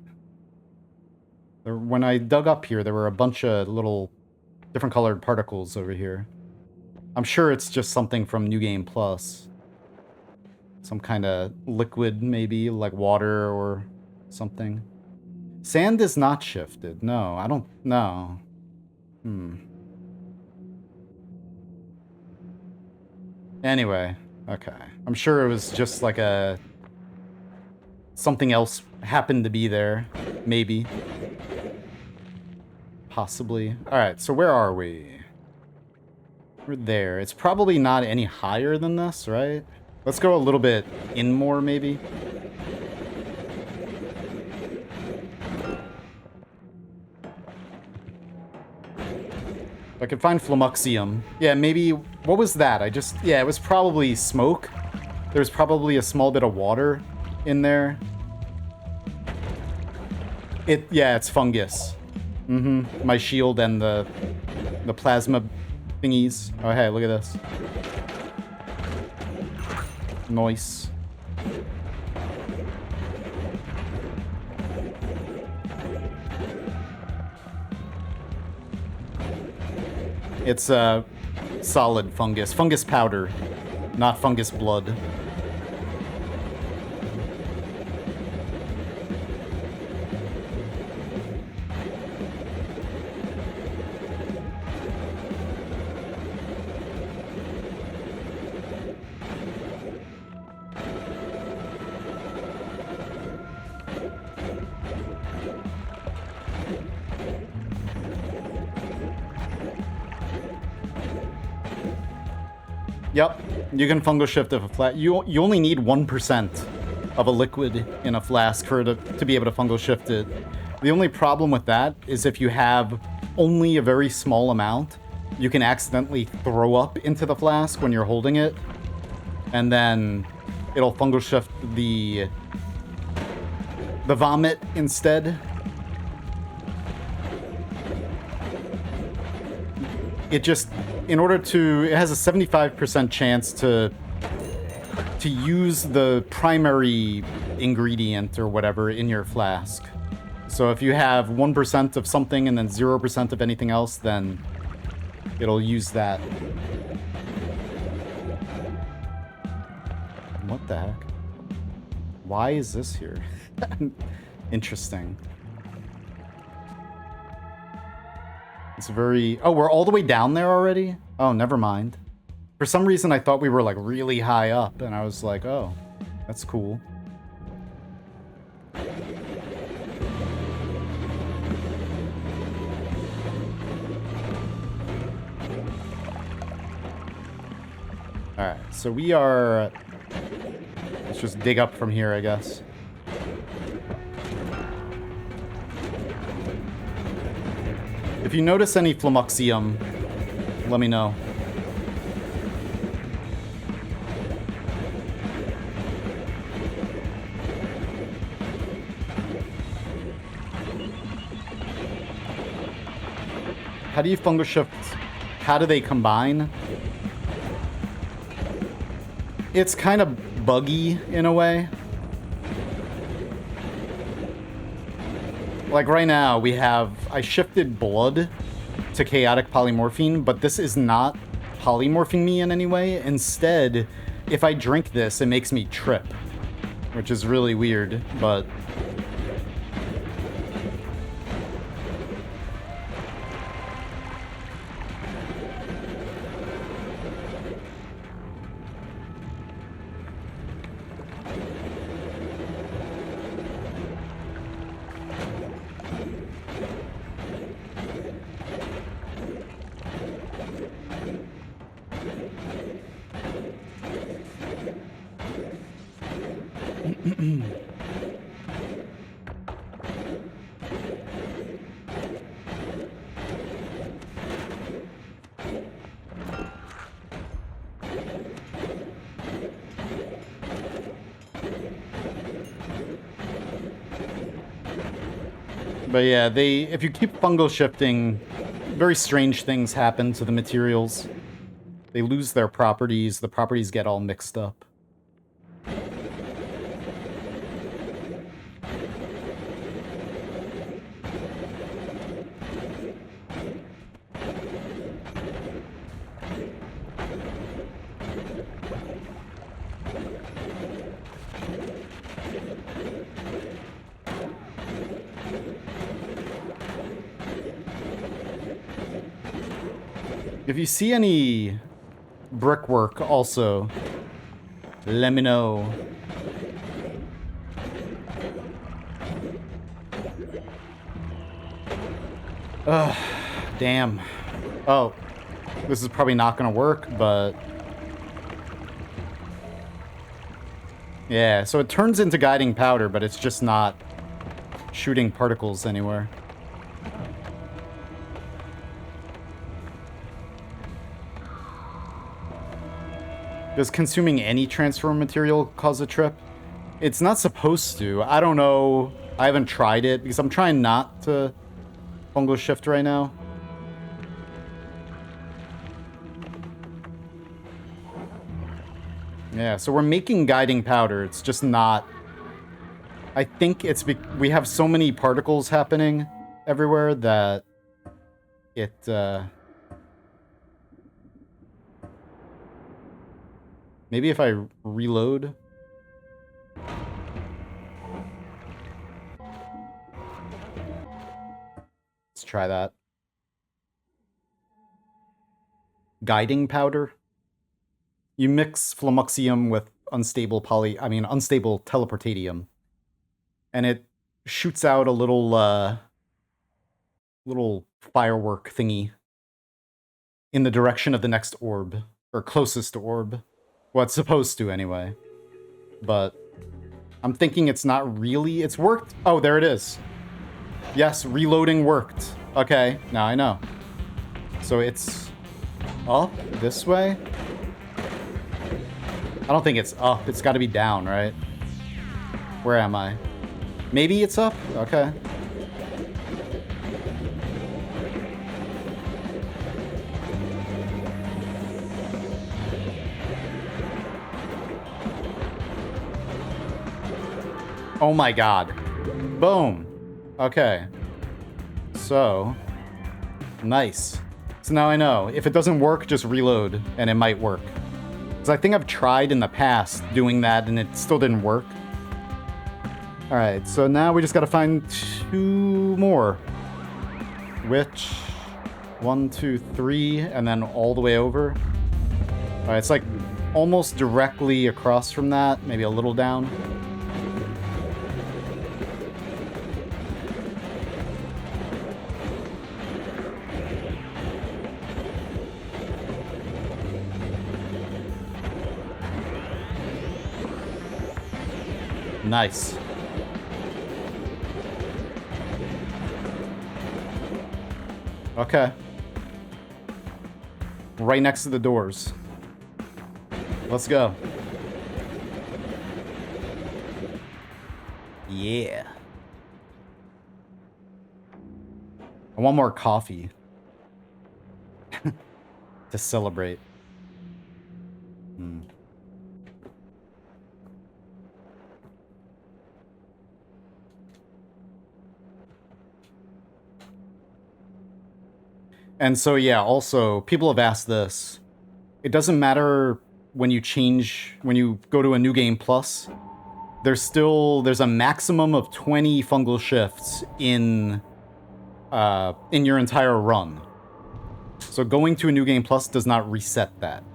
When I dug up here, there were a bunch of little different colored particles over here. I'm sure it's just something from New Game Plus. Some kind of liquid, maybe, like water or something. Sand is not shifted. No, I don't know. Anyway, okay. I'm sure it was just like a... something else happened to be there. Maybe. Possibly. Alright, so where are we? We're there. It's probably not any higher than this, right? Let's go a little bit in more, maybe. If I could find Flamuxium. Yeah, maybe... What was that? Yeah, it was probably smoke. There's probably a small bit of water in there. Yeah, it's fungus. My shield and the plasma thingies. Oh, hey, look at this. Nice. It's solid fungus. Fungus powder, not fungus blood. Yep, you can fungal shift if a flask. You only need 1% of a liquid in a flask for it to be able to fungal shift it. The only problem with that is if you have only a very small amount, you can accidentally throw up into the flask when you're holding it, and then it'll fungal shift the vomit instead. It just, in order to, it has a 75% chance to use the primary ingredient or whatever in your flask. So if you have 1% of something and then 0% of anything else, then it'll use that. What the heck? Why is this here? Interesting. It's very... Oh, we're all the way down there already? Oh, never mind. For some reason, I thought we were, like, really high up, and I was like, oh, that's cool. Alright, so we are... Let's just dig up from here, I guess. If you notice any flummoxium, let me know. How do you fungal shift? How do they combine? It's kind of buggy in a way. Like right now, we have... I shifted blood to chaotic polymorphine, but this is not polymorphing me in any way. Instead, if I drink this, it makes me trip, which is really weird, but... But yeah, if you keep fungal shifting, very strange things happen to the materials. They lose their properties, the properties get all mixed up. If you see any brickwork also, let me know. Ugh, damn. Oh, this is probably not gonna work, but... Yeah, so it turns into guiding powder, but it's just not shooting particles anywhere. Does consuming any transform material cause a trip? It's not supposed to. I don't know. I haven't tried it because I'm trying not to fungal shift right now. Yeah, so we're making guiding powder. It's just not... I think it's... we have so many particles happening everywhere that it... Maybe if I reload. Let's try that. Guiding powder. You mix flummoxium with unstable teleportatium. And it shoots out a little firework thingy in the direction of the next orb, or closest orb. Well, it's supposed to anyway. But I'm thinking it's not really. It's worked. Oh, there it is. Yes, reloading worked. Okay, now I know. So it's up this way? I don't think it's up. It's got to be down, right? Where am I? Maybe it's up? Okay. Oh my god. Boom. Okay. So, nice. So now I know. If it doesn't work, just reload, and it might work. Because I think I've tried in the past doing that, and it still didn't work. Alright, so now we just gotta find 2 more. Which... 1, 2, 3, and then all the way over. Alright, it's like almost directly across from that, maybe a little down. Nice. Okay. Right next to the doors. Let's go. Yeah. I want more coffee. To celebrate. And so, yeah, also, people have asked this. It doesn't matter when you go to a new game plus, there's a maximum of 20 fungal shifts in your entire run. So going to a new game plus does not reset that.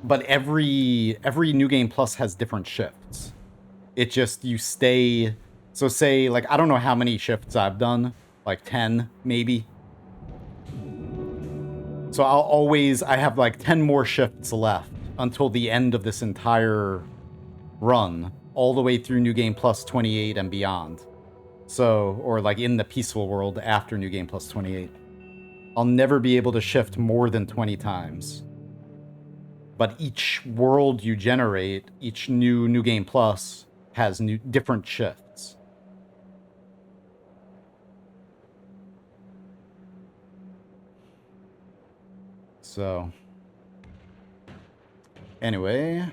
But every new game plus has different shifts. It just, you stay, so say, like, I don't know how many shifts I've done, like 10, maybe. So I have like 10 more shifts left until the end of this entire run, all the way through New Game Plus 28 and beyond. So, or like in the peaceful world after New Game Plus 28. I'll never be able to shift more than 20 times. But each world you generate, each New Game Plus has different shifts. So, anyway,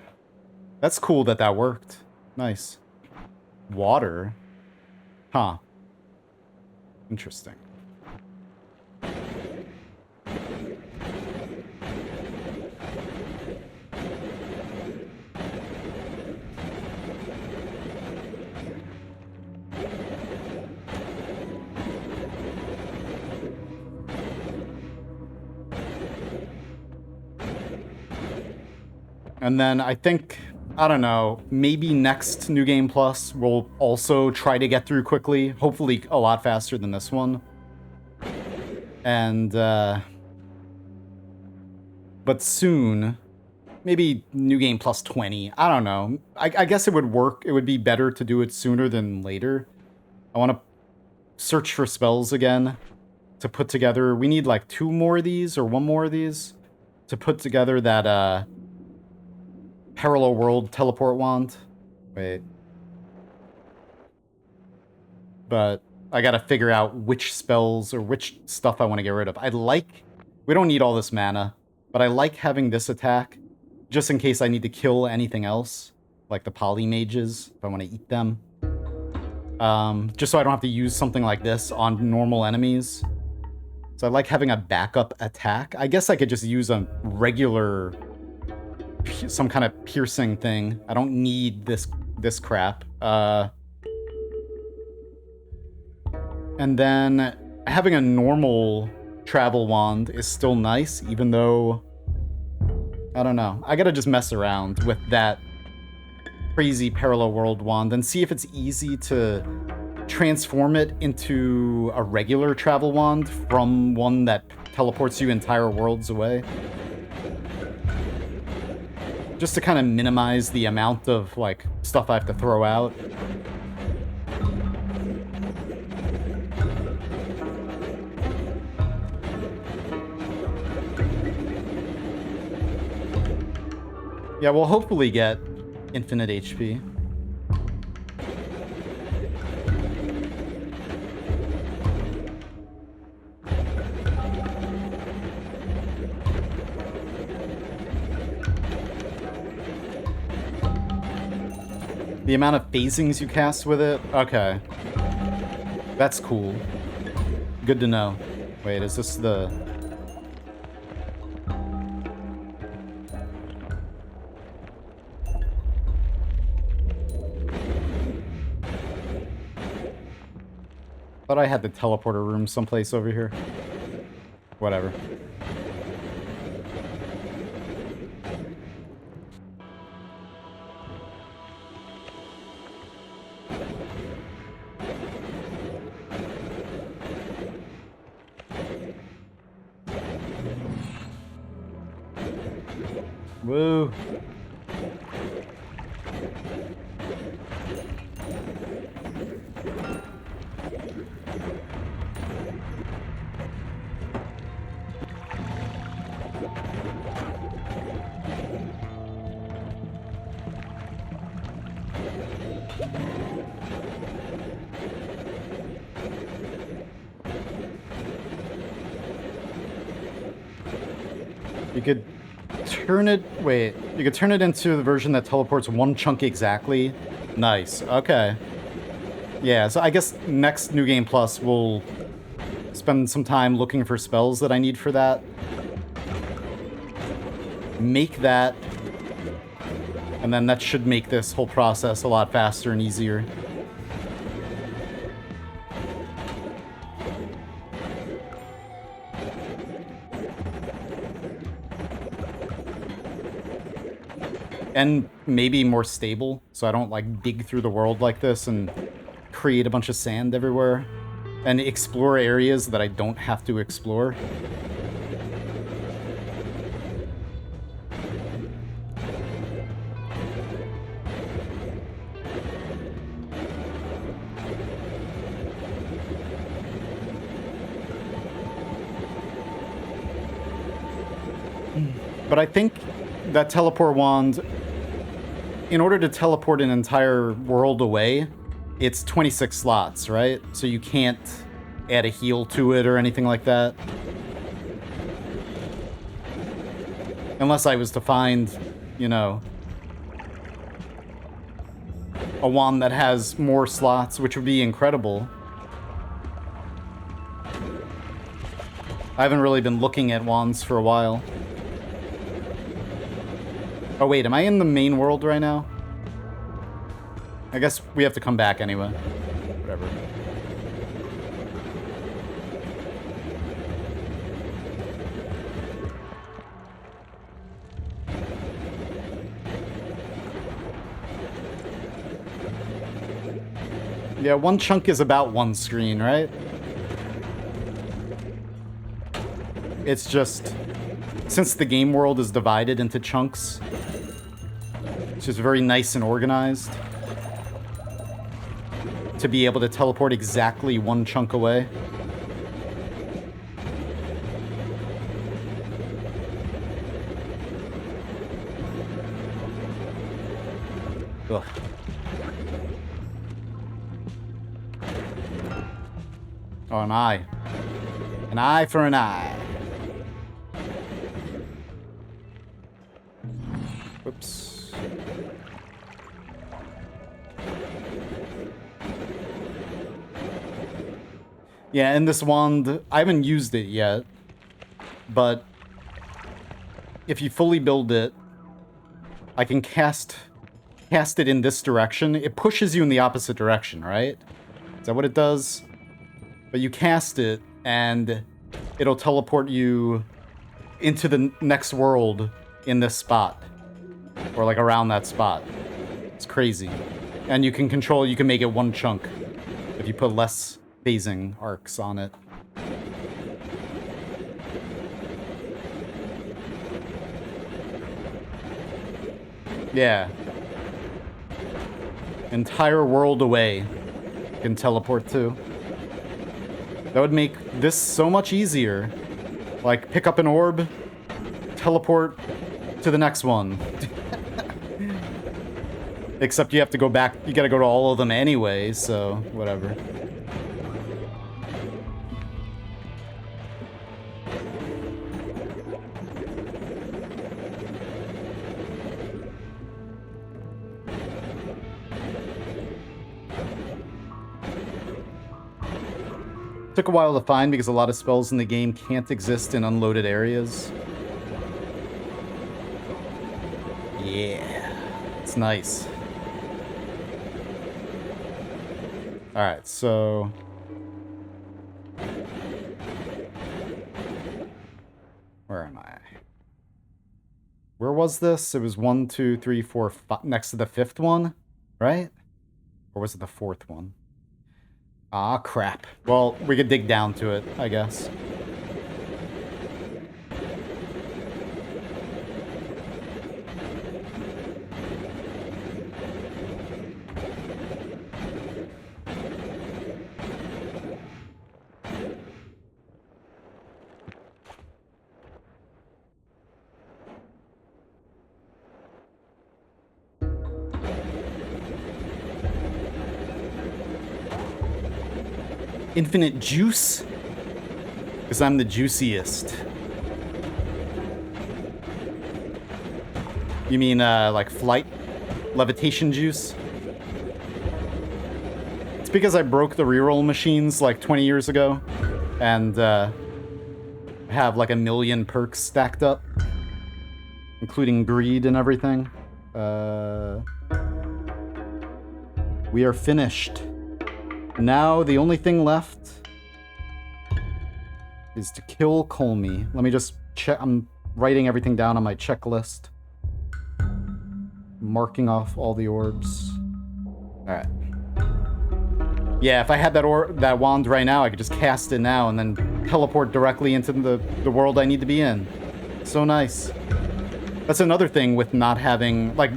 that's cool that worked. Nice. Water? Huh. Interesting. And then I think, I don't know, maybe next New Game Plus we'll also try to get through quickly. Hopefully a lot faster than this one. And, but soon, maybe New Game Plus 20. I don't know. I guess it would work. It would be better to do it sooner than later. I want to search for spells again to put together. We need like 2 more of these or 1 more of these to put together that, Parallel World Teleport Wand. Wait. But I gotta figure out which spells or which stuff I want to get rid of. We don't need all this mana, but I like having this attack just in case I need to kill anything else, like the poly mages, if I want to eat them. Just so I don't have to use something like this on normal enemies. So I like having a backup attack. I guess I could just use a regular some kind of piercing thing. I don't need this crap. And then having a normal travel wand is still nice, even though, I don't know. I gotta just mess around with that crazy parallel world wand and see if it's easy to transform it into a regular travel wand from one that teleports you entire worlds away. Just to kind of minimize the amount of, like, stuff I have to throw out. Yeah, we'll hopefully get infinite HP. The amount of phasings you cast with it? Okay. That's cool. Good to know. Wait, is this the... Thought I had the teleporter room someplace over here. Whatever. Woo. You could turn it... Wait. You could turn it into the version that teleports one chunk exactly. Nice. Okay. Yeah, so I guess next New Game Plus we'll spend some time looking for spells that I need for that. Make that. And then that should make this whole process a lot faster and easier. And maybe more stable, so I don't, like, dig through the world like this and create a bunch of sand everywhere. And explore areas that I don't have to explore. But I think that teleport wand, in order to teleport an entire world away, it's 26 slots, right? So you can't add a heal to it or anything like that. Unless I was to find, you know, a wand that has more slots, which would be incredible. I haven't really been looking at wands for a while. Oh wait, am I in the main world right now? I guess we have to come back anyway. Whatever. Yeah, one chunk is about one screen, right? It's just... Since the game world is divided into chunks, it's just very nice and organized to be able to teleport exactly one chunk away. Ugh. Oh, an eye. An eye for an eye. Whoops. Yeah, and this wand, I haven't used it yet, but if you fully build it, I can cast it in this direction. It pushes you in the opposite direction, right? Is that what it does? But you cast it, and it'll teleport you into the next world in this spot. Or, like, around that spot. It's crazy. And you can make it one chunk if you put less phasing arcs on it. Yeah. Entire world away you can teleport to. That would make this so much easier. Like, pick up an orb, teleport to the next one. Except you have to go back, you gotta go to all of them anyway, so whatever. Took a while to find because a lot of spells in the game can't exist in unloaded areas. Yeah, it's nice. Alright, so... where am I? Where was this? It was 1, 2, 3, 4, 5, next to the 5th one, right? Or was it the 4th one? Ah, crap. Well, we could dig down to it, I guess. Infinite juice? Because I'm the juiciest. You mean, like flight? Levitation juice? It's because I broke the reroll machines like 20 years ago. And, have like 1 million perks stacked up. Including greed and everything. We are finished. Now, the only thing left is to kill Colmy. Let me just check. I'm writing everything down on my checklist. Marking off all the orbs. Alright. Yeah, if I had that wand right now, I could just cast it now and then teleport directly into the world I need to be in. So nice. That's another thing with not having... like,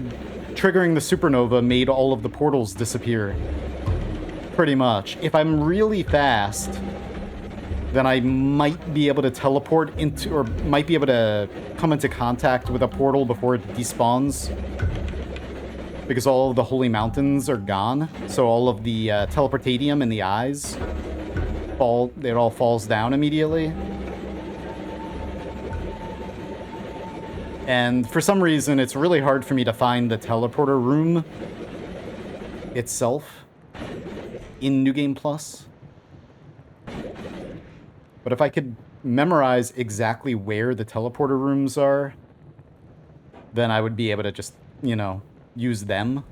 triggering the supernova made all of the portals disappear. Pretty much. If I'm really fast, then I might be able to teleport into, or might be able to come into contact with a portal before it despawns. Because all of the holy mountains are gone. So all of the teleportatium in the eyes, it all falls down immediately. And for some reason, it's really hard for me to find the teleporter room itself in New Game Plus. But if I could memorize exactly where the teleporter rooms are, then I would be able to just, you know, use them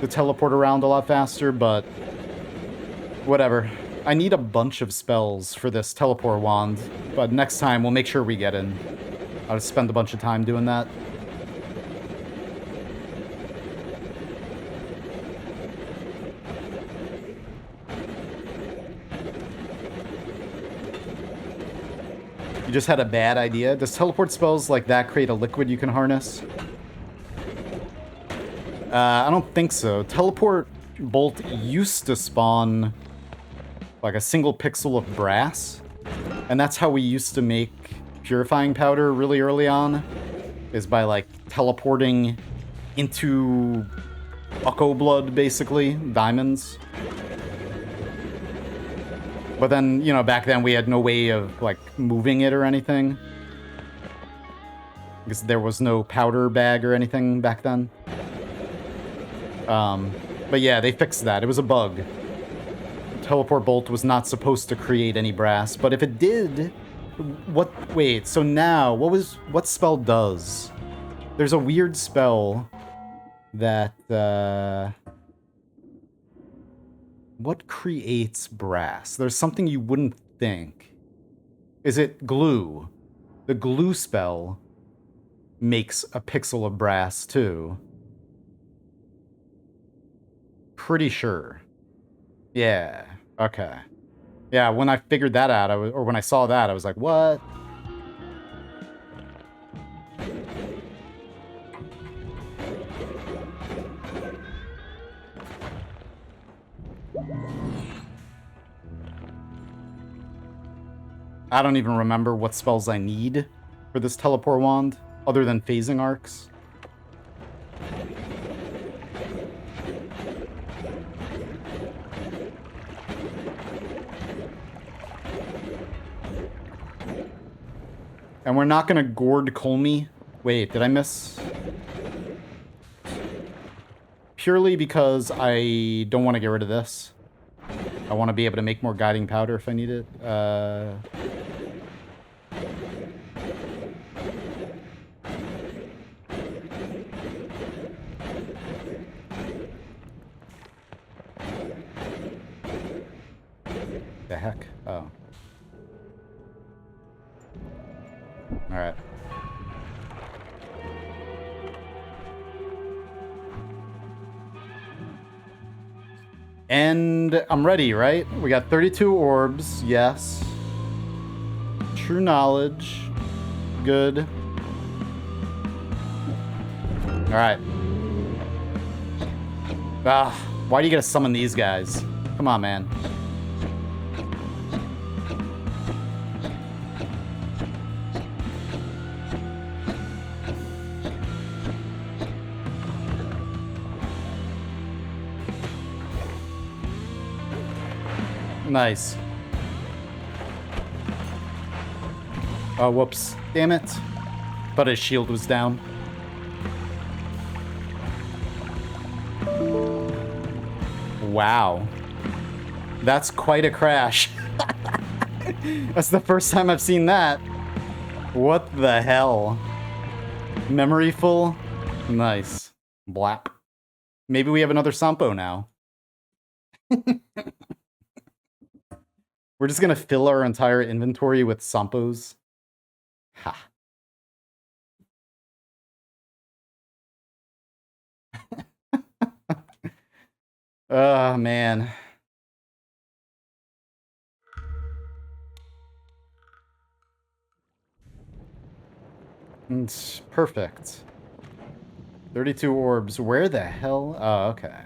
to teleport around a lot faster, but whatever. I need a bunch of spells for this teleport wand, but next time we'll make sure we get in. I'll spend a bunch of time doing that. You just had a bad idea? Does teleport spells like that create a liquid you can harness? I don't think so. Teleport bolt used to spawn like a single pixel of brass. And that's how we used to make purifying powder really early on. Is by like teleporting into Bucko blood, basically. Diamonds. But then, you know, back then we had no way of, like, moving it or anything. Because there was no powder bag or anything back then. But yeah, they fixed that. It was a bug. Teleport bolt was not supposed to create any brass. But if it did... wait, so now, what spell does? There's a weird spell that what creates brass? There's something you wouldn't think. Is it glue? The glue spell makes a pixel of brass too. Pretty sure. Yeah. Okay. Yeah, when I figured that out, or when I saw that, I was like, what? I don't even remember what spells I need for this teleport wand, other than phasing arcs. And we're not gonna gourd Colmy. Wait, did I miss? Purely because I don't want to get rid of this. I want to be able to make more guiding powder if I need it. The heck? Oh. Alright. And I'm ready, right? We got 32 orbs, yes. True knowledge. Good. Alright. Ah, why do you gotta summon these guys? Come on, man. Nice. Oh, whoops. Damn it. But his shield was down. Wow. That's quite a crash. That's the first time I've seen that. What the hell? Memory full? Nice. Blap. Maybe we have another Sampo now. We're just gonna fill our entire inventory with Sampos. Ha. Oh, man. It's perfect. 32 orbs. Where the hell? Oh, okay.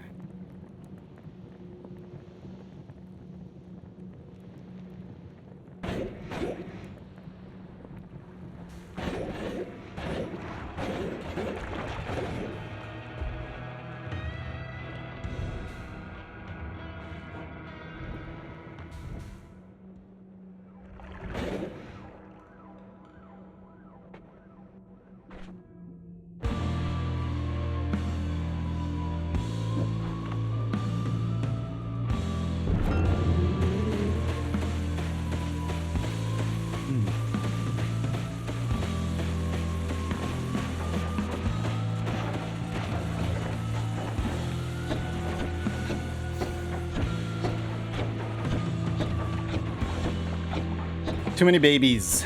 Too many babies.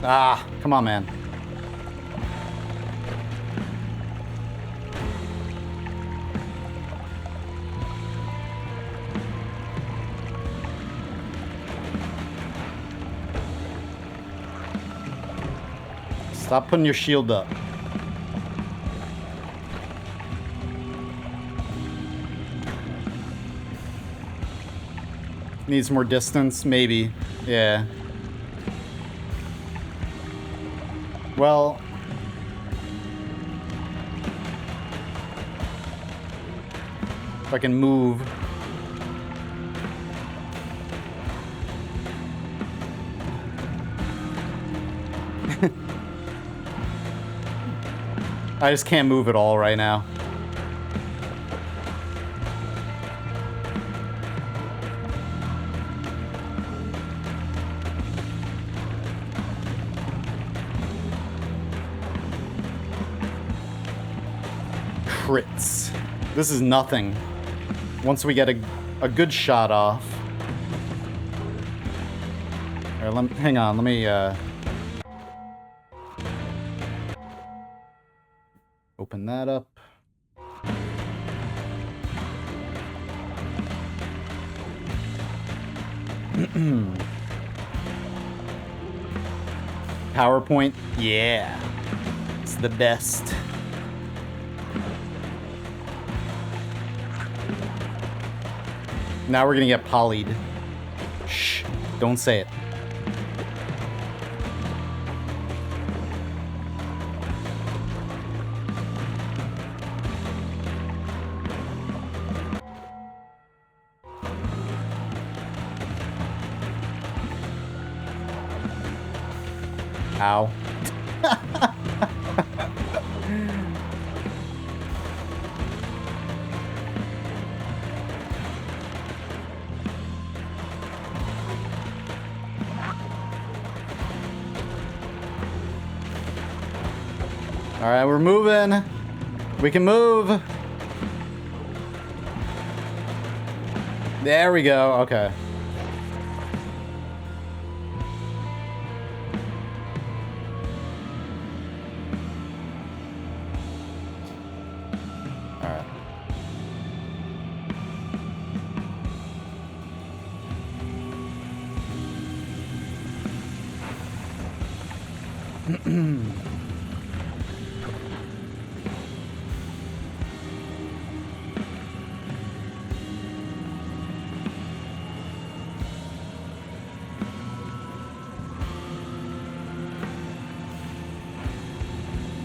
Ah, come on, man. Stop putting your shield up. Needs more distance, maybe. Yeah. Well, if I can move. I just can't move at all right now. crits. This is nothing. Once we get a good shot off. All right, hang on, let me open that up. PowerPoint, yeah, it's the best. Now we're gonna get polyed. Shh, don't say it. Ow. All right, we're moving. We can move. There we go. Okay.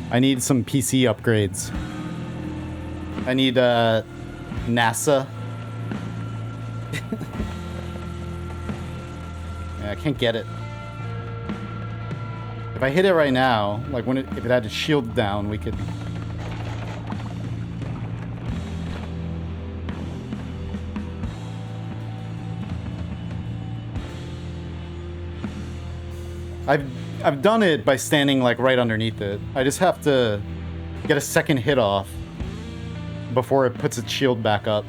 I need some PC upgrades. I need NASA. Yeah, I can't get it. If I hit it right now, like if it had its shield down, we could. I've done it by standing like right underneath it. I just have to get a second hit off before it puts its shield back up.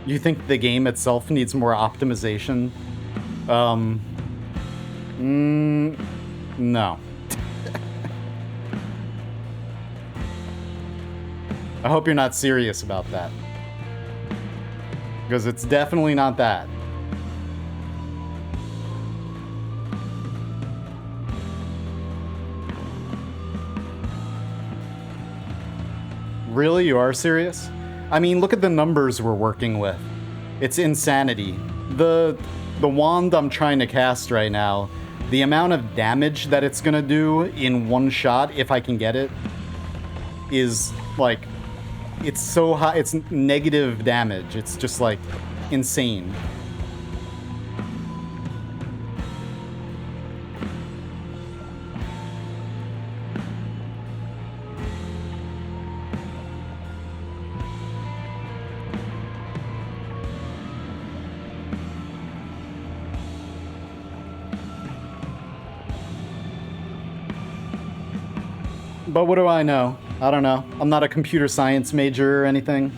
You think the game itself needs more optimization? No. I hope you're not serious about that. Because it's definitely not that. Really? You are serious? I mean, look at the numbers we're working with. It's insanity. The wand I'm trying to cast right now, the amount of damage that it's gonna do in one shot, if I can get it, is like... It's so high, it's negative damage. It's just like insane. But what do I know? I don't know. I'm not a computer science major or anything.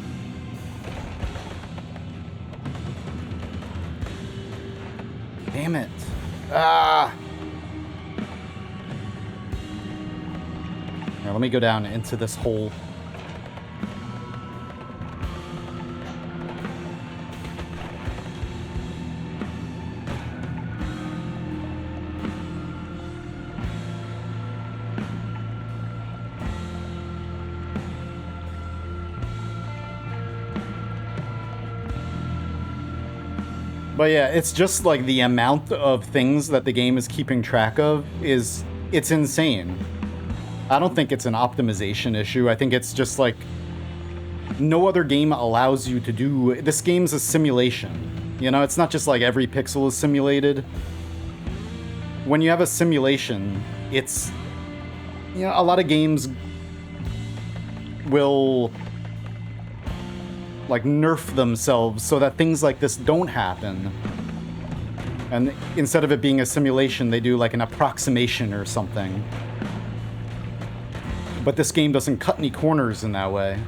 Damn it. Ah! Here, let me go down into this hole. But yeah, it's just like the amount of things that the game is keeping track of it's insane. I don't think it's an optimization issue. I think it's just like no other game allows you to do. This game's a simulation. You know, it's not just like every pixel is simulated. When you have a simulation, it's, you know, a lot of games will like nerf themselves so that things like this don't happen. And instead of it being a simulation, they do like an approximation or something. But this game doesn't cut any corners in that way,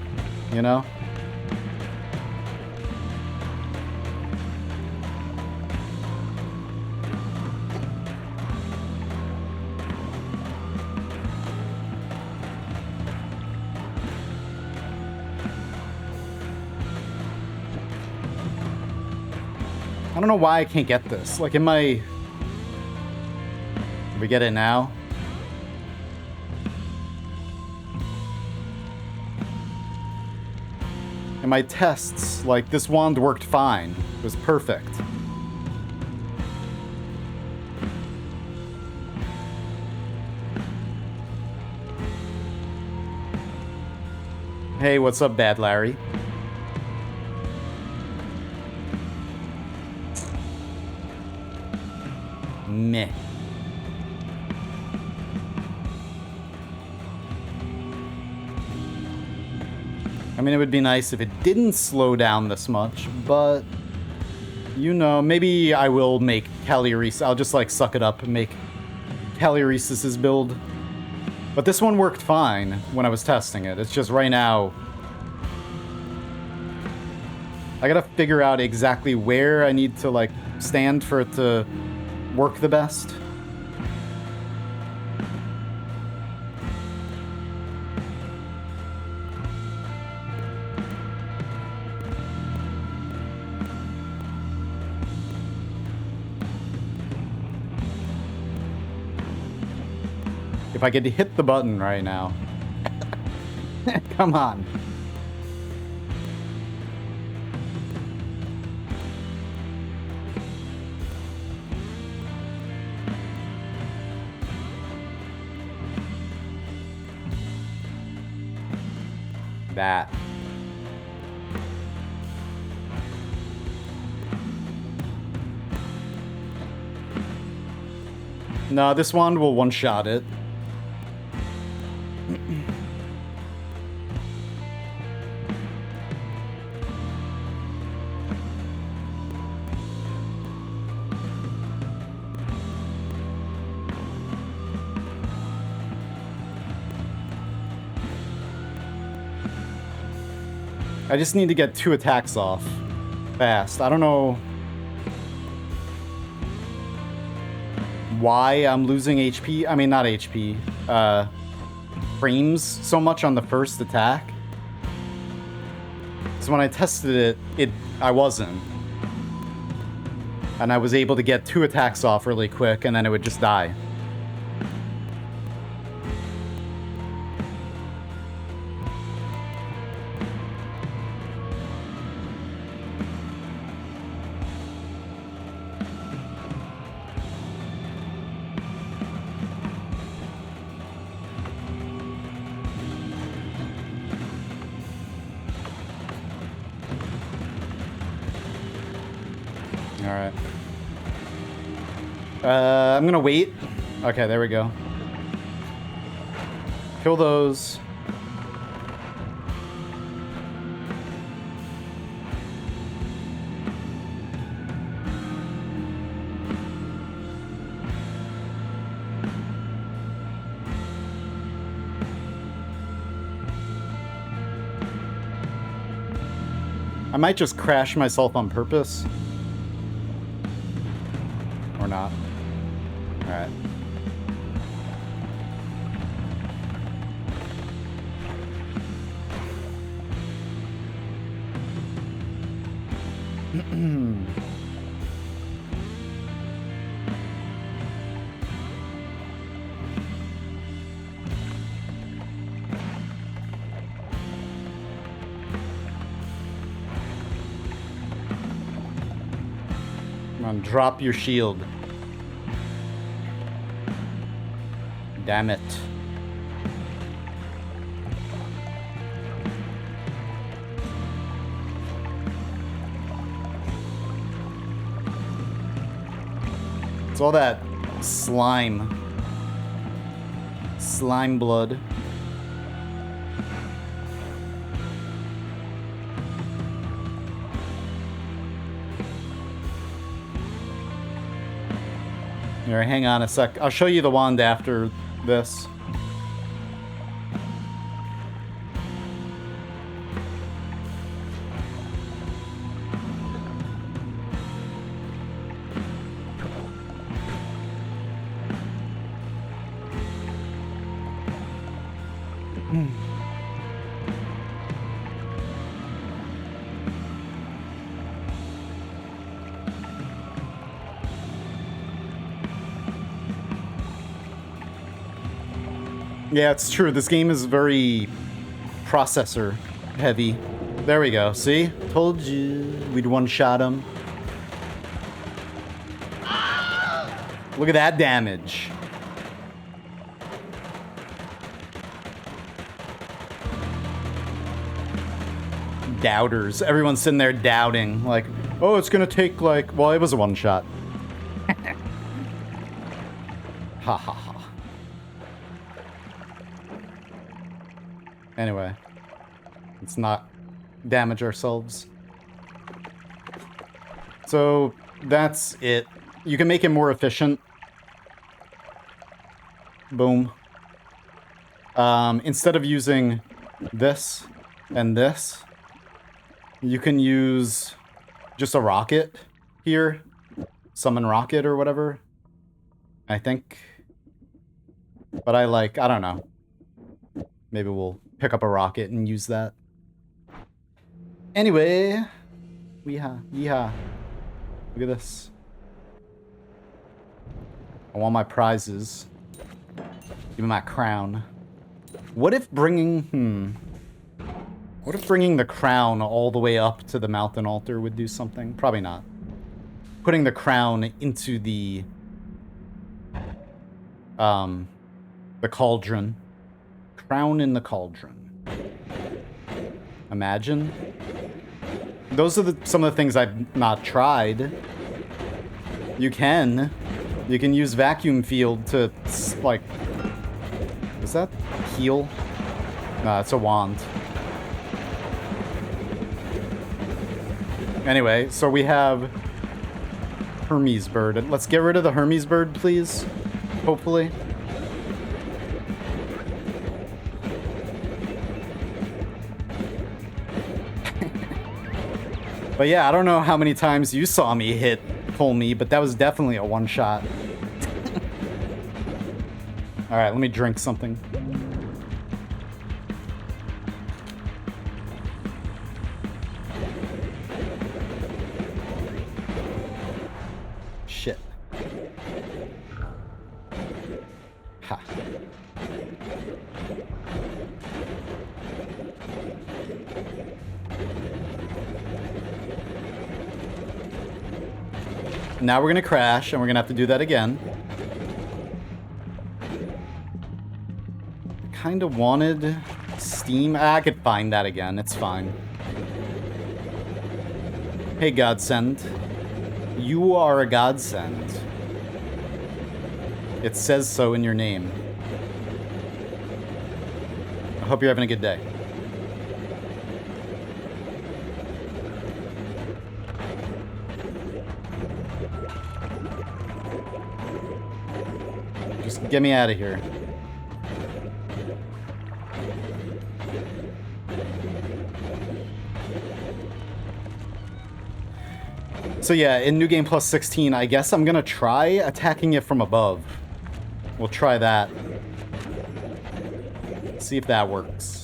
you know? I don't know why I can't get this. Like, in my... Can we get it now? In my tests, like, this wand worked fine. It was perfect. Hey, what's up, Bad Larry? Meh. I mean, it would be nice if it didn't slow down this much, but... You know, maybe I will make Calyresis. I'll just, like, suck it up and make Calyresis' build. But this one worked fine when I was testing it. It's just right now... I gotta figure out exactly where I need to, like, stand for it to work the best. If I could hit the button right now. Come on. That. No, this wand will one-shot it. I just need to get 2 attacks off fast. I don't know why I'm losing HP. I mean, not HP. Frames so much on the first attack. So when I tested it, I wasn't. And I was able to get 2 attacks off really quick, and then it would just die. Alright. I'm gonna wait. Okay, there we go. Kill those. I might just crash myself on purpose. Or not. Alright. Come on, drop your shield. Damn it. It's all that slime. Slime blood. Here, hang on a sec. I'll show you the wand after this. Yeah, it's true. This game is very processor heavy. There we go. See? Told you we'd one-shot him. Look at that damage. Doubters. Everyone's sitting there doubting. Like, oh, it's gonna take like... Well, it was a one-shot. Ha ha ha. Anyway, let's not damage ourselves. So that's it. You can make it more efficient. Boom. Instead of using this and this, you can use just a rocket here. Summon rocket or whatever, I think. But I don't know. Maybe we'll pick up a rocket and use that. Anyway, yeehaw. Look at this. I want my prizes. Give me my crown. What if bringing, What if bringing the crown all the way up to the mountain altar would do something? Probably not. Putting the crown into the cauldron. Crown in the cauldron. Imagine. Those are some of the things I've not tried. You can use vacuum field to, like... Is that heal? Nah, it's a wand. Anyway, so we have Hermes bird. Let's get rid of the Hermes bird, please. Hopefully. But yeah, I don't know how many times you saw me pull me, but that was definitely a one-shot. Alright, let me drink something. Shit. Ha. Now we're gonna crash, and we're gonna have to do that again. Kinda wanted Steam. I could find that again. It's fine. Hey, Godsend. You are a godsend. It says so in your name. I hope you're having a good day. Just get me out of here. So yeah, in New Game Plus 16, I guess I'm gonna try attacking it from above. We'll try that. See if that works.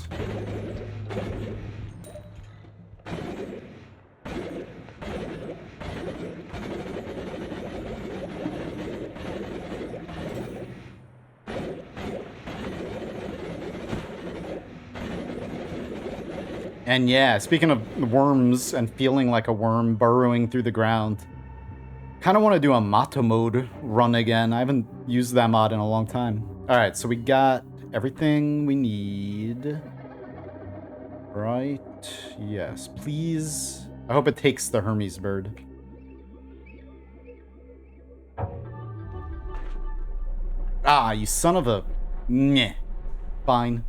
And yeah, speaking of worms and feeling like a worm burrowing through the ground, kind of want to do a Mata mode run again. I haven't used that mod in a long time. All right, so we got everything we need. Right? Yes, please. I hope it takes the Hermes bird. Ah, you son of a... Meh. Fine.